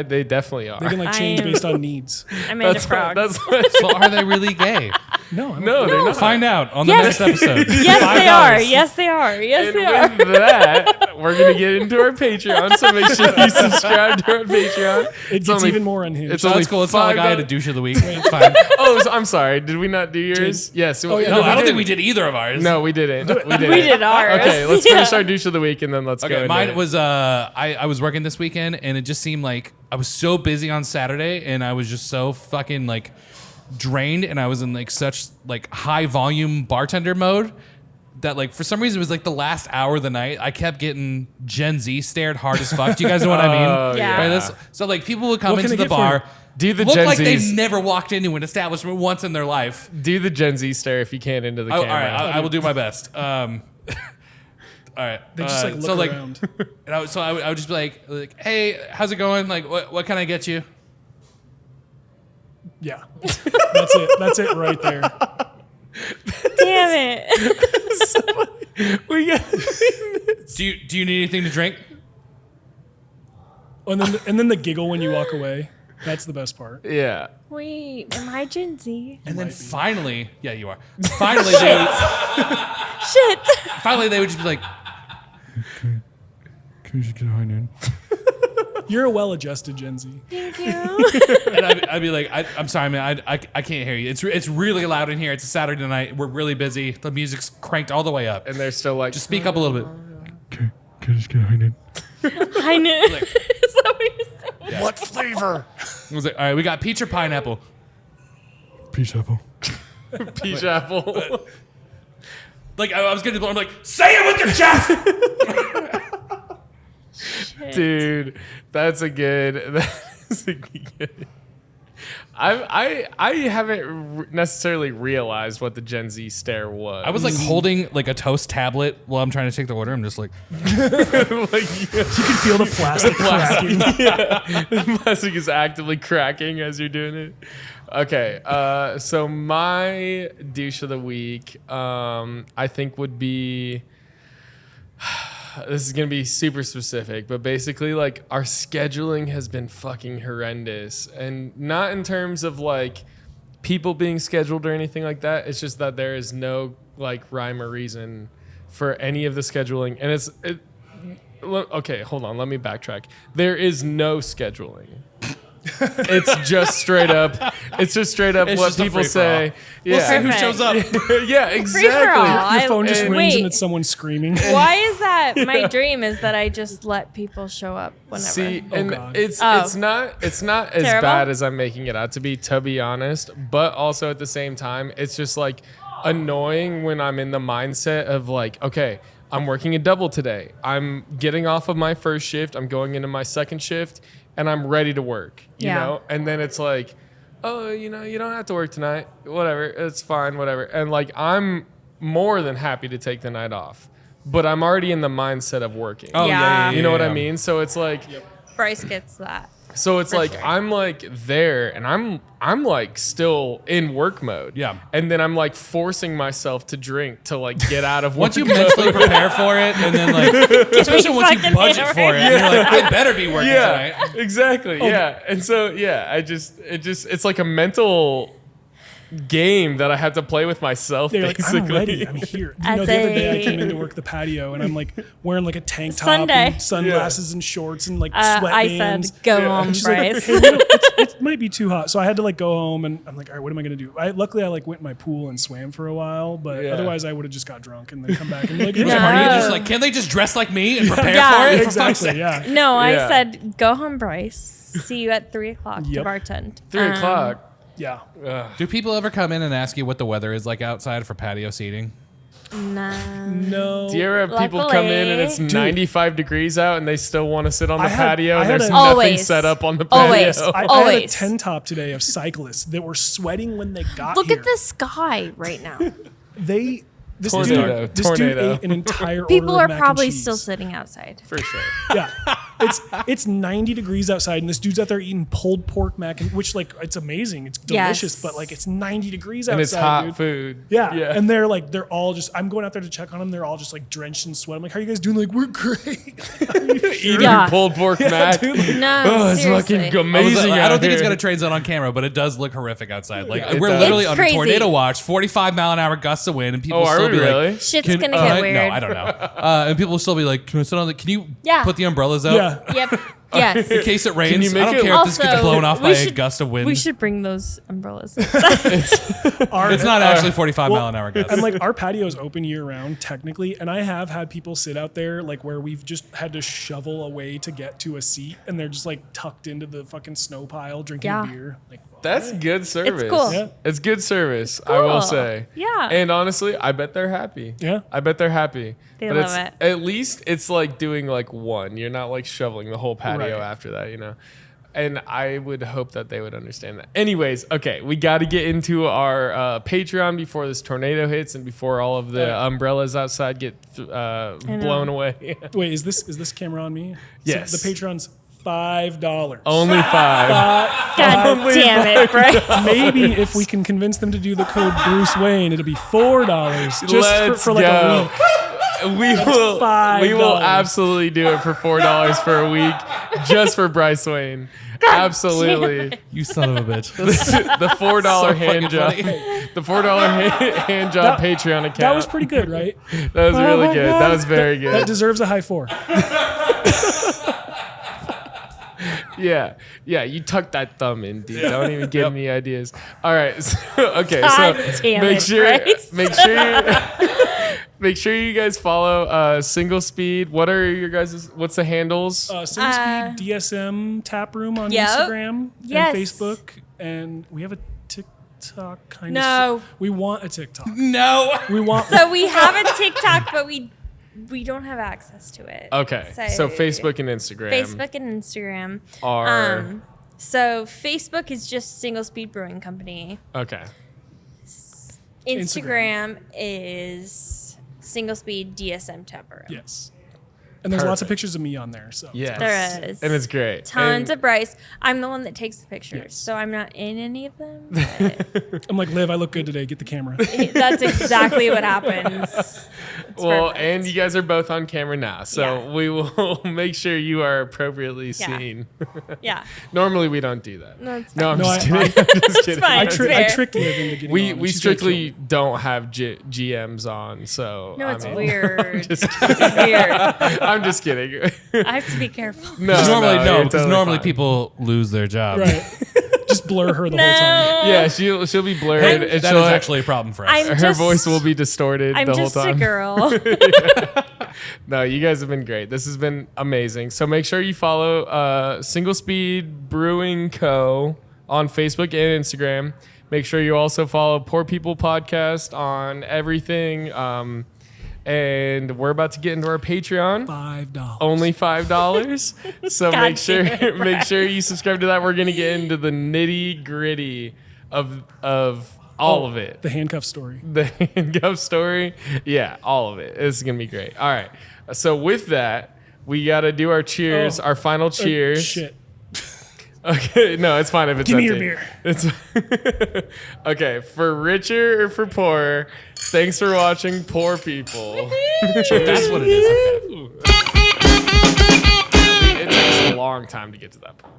They definitely are. They can like change I am- based on needs. I'm into That's frogs. that's So are they really gay? No, I don't no, they're not. Find out on the Yes. next episode. Yes, they $5. are. Yes, they are. Yes, And they are. with that, we're gonna get into our Patreon, so make sure you subscribe to our Patreon. It gets even more unhinged. It's So only that's cool. It's not like I had a $5. douche of the week. It's fine. Oh, I'm sorry. Did we not do yours? Yes. Oh, yeah. No, I don't did. think we did either of ours. No, we didn't. We didn't. We did ours. Okay, let's finish Yeah. our douche of the week and then let's go. Okay, into mine it. was I was working this weekend and it just seemed like I was so busy on Saturday and I was just so fucking like drained and I was in like such like high volume bartender mode that like for some reason it was like the last hour of the night I kept getting Gen Z stared hard as fuck. Do you guys know what I mean? Oh, Yeah. Right, so like people would come What can into I the get for you? bar, Do the look Gen like Zs. they've never walked into an establishment once in their life. Do the Gen Z stare if you can into the Oh, camera. all right, I will do my best. All right. They just like look around. And I would just be like, hey, how's it going? Like, what can I get you? Yeah, that's it. That's it right there. Damn it. We got Do you need anything to drink? And then the giggle when you walk away. That's the best part. yeah. Wait, am I Gen Z? And then might be. finally, yeah, you are. Finally, Shit. they would just be like, can you just get behind in? You're a well-adjusted Gen Z. Thank you. And I'd be like, I'm sorry, man, I can't hear you. It's really loud in here. It's a Saturday night. We're really busy. The music's cranked all the way up. And they're still like, Just speak up a little bit. Can I just get behind in? I knew. Is that what you're saying? What flavor? I was like, all right, we got peach or pineapple. Peach apple. peach apple. Like I was getting, I'm like, say it with your chest. Dude, that's a good. I haven't necessarily realized what the Gen Z stare was. I was like holding like a toast tablet while I'm trying to take the order. I'm just like, like, You can feel the plastic cracking. the plastic is actively cracking as you're doing it. Okay, so my douche of the week, I think would be. This is gonna be super specific, but basically, like, our scheduling has been fucking horrendous, and not in terms of like people being scheduled or anything like that. It's just that there is no like rhyme or reason for any of the scheduling, and okay. Hold on, let me backtrack. There is no scheduling. It's just straight up. It's just straight up It's what just a people free-for-all. say. we'll Yeah, see who Perfect. shows up. yeah, Free for all. exactly. Your phone just And- rings and wait. it's someone screaming. Why is that my dream? Is that I just let people show up whenever? See, Oh, and God. it's Oh. it's not as Terrible? bad as I'm making it out to be honest. But also at the same time, it's just like annoying when I'm in the mindset of like, okay, I'm working a double today. I'm getting off of my first shift. I'm going into my second shift, and I'm ready to work. You Yeah. know, and then it's like, oh, you know, you don't have to work tonight. Whatever, it's fine. Whatever, and like I'm more than happy to take the night off, but I'm already in the mindset of working. Oh Yeah. You know what I mean? So it's like, Bryce gets that. so it's like sure. I'm like there, and I'm like still in work mode. Yeah. And then I'm like forcing myself to drink to like get out of work. Once you mentally prepare for it, and then like, especially once you fucking budget hammered. for it, you're like, I better be working yeah, tonight. exactly. Yeah. And so yeah, it's like a mental game that I have to play with myself. They're like, basically. I'm ready. I'm here. You As know, the other day I a- came into work the patio and I'm like wearing like a tank top Sunday. and sunglasses and shorts and like I sweatbands. said, go home, She's like, Bryce. hey, it might be too hot. So I had to like go home and I'm like, all right, what am I going to do? Luckily I like went in my pool and swam for a while, but Yeah. other's I would have just got drunk and then come back and be like, hey, No. Are you Oh. just like, can they just dress like me and prepare Yeah. for it? For fuck's exactly, sake? yeah. No, I Yeah. said, go home, Bryce. See you at 3:00 to Yep. bartend. 3:00. Yeah. Do people ever come in and ask you what the weather is like outside for patio seating? Nah. No. Do you ever have people come in and it's Luckily. 95 degrees out and they still want to sit on the I had- patio? I And had there's a- nothing Always. set up on the patio. Always. I had a Always. 10 top today of cyclists that were sweating when they got Look here. at the sky right now. This Tornado. dude Tornado. ate an entire People order are of mac and probably cheese. still sitting outside. For sure. Yeah. It's 90 degrees outside, and this dude's out there eating pulled pork mac, which like it's amazing, it's delicious, Yes. but like it's 90 degrees outside, And it's hot dude. food. Yeah. And they're all just, I'm going out there to check on them. They're all just like drenched in sweat. I'm like, how are you guys doing? They're like, we're great. Eating Yeah. pulled pork mac. dude, like, No, Oh, it's seriously. fucking amazing. I don't think it's out gonna here. translate on camera, but it does look horrific outside. Like It we're does. literally It's under crazy. tornado watch, 45-mile-an-hour gusts of wind, and people Oh, are still we be really? like, Shit's can- gonna get weird. No, I don't know. And people will still be like, can I sit on the? Can you Yeah. put the umbrellas out? yeah. Yep. Yes. In case it rains, you make I don't it- care if this gets blown off by we a should- gust of wind. We should bring those umbrellas. It's not actually 45-mile-an-hour gusts. And like our patio is open year round technically, and I have had people sit out there like where we've just had to shovel away to get to a seat, and they're just like tucked into the fucking snow pile drinking Yeah. beer. Like That's good service. cool. Yeah. It's good service, I will cool. say. Yeah. And honestly, I bet they're happy. Yeah. I bet they're happy. They but love it's, it. At least it's like doing like one. You're not like shoveling the whole patio Right. after that, you know? And I would hope that they would understand that. Anyways, okay, we got to get into our Patreon before this tornado hits and before all of the umbrellas outside get blown away. wait, is this camera on me? Yes. So the Patreon's $5. Only 5. God damn it, Bryce. Maybe if we can convince them to do the code Bruce Wayne, it'll be $4 just Let's for like go. a week. We will $5. absolutely do it for $4 for a week just for Bryce Wayne. Absolutely. You son of a bitch. The $4 hand fucking job. funny. The $4 hand job Patreon account. That was pretty good, right? That was really good. That was very That good. deserves a high 4. Yeah. Yeah, you tuck that thumb in, dude. Don't even give me ideas. All right. So, okay, God so damn make it, sure Bryce. make sure you guys follow Singlespeed. What are your guys' what's the handles? Singlespeed DSM tap room on Yep. Instagram Yes. and Facebook, and we have a TikTok kind of. No. We want a TikTok. No. We want. So we have a TikTok, but we don't have access to it. Okay. So Facebook and Instagram. Facebook and Instagram are So Facebook is just Single Speed Brewing Company. okay. Instagram is Single Speed DSM Tap Room. Yes. And there's lots of Perfect. pictures of me on there. So Yes. There is. And it's great. Tons And- of Bryce. I'm the one that takes the pictures, Yes. so I'm not in any of them. But I'm like, Liv, I look good today. Get the camera. that's exactly what happens. It's Well, perfect. and you guys are both on camera now, so Yeah. we will make sure you are appropriately Yeah. seen. Yeah. Normally, we don't do that. No, it's No, I'm No, just I- kidding. I'm just kidding. fine. I, It's I fair. tricked Liv into getting on. We and we she's gonna kill strictly me. don't have GMs on, so No, I it's mean, weird. Just It's weird. I'm just kidding. I have to be careful. No, Because normally, you're no, because totally normally fine. people lose their job. Right. Just blur her the whole time. Yeah, she'll be blurred. I'm- and That she'll is actually a problem for us. I'm her just, voice will be distorted I'm the whole just a time. girl. No, you guys have been great. This has been amazing. So make sure you follow Single Speed Brewing Co. on Facebook and Instagram. Make sure you also follow Poor People Podcast on everything. And we're about to get into our Patreon. $5. Only $5. So God make sure damn it, make sure you subscribe to that. We're gonna get into the nitty gritty of all of it. The handcuff story. The handcuff story. Yeah, all of it. This is gonna be great. All right. So with that, we gotta do our cheers, Oh. our final cheers. Shit. Okay, no, it's fine if it's Give me empty. your beer. It's okay. For richer or for poorer, thanks for watching Poor People. That's what it is. Okay. It takes a long time to get to that point.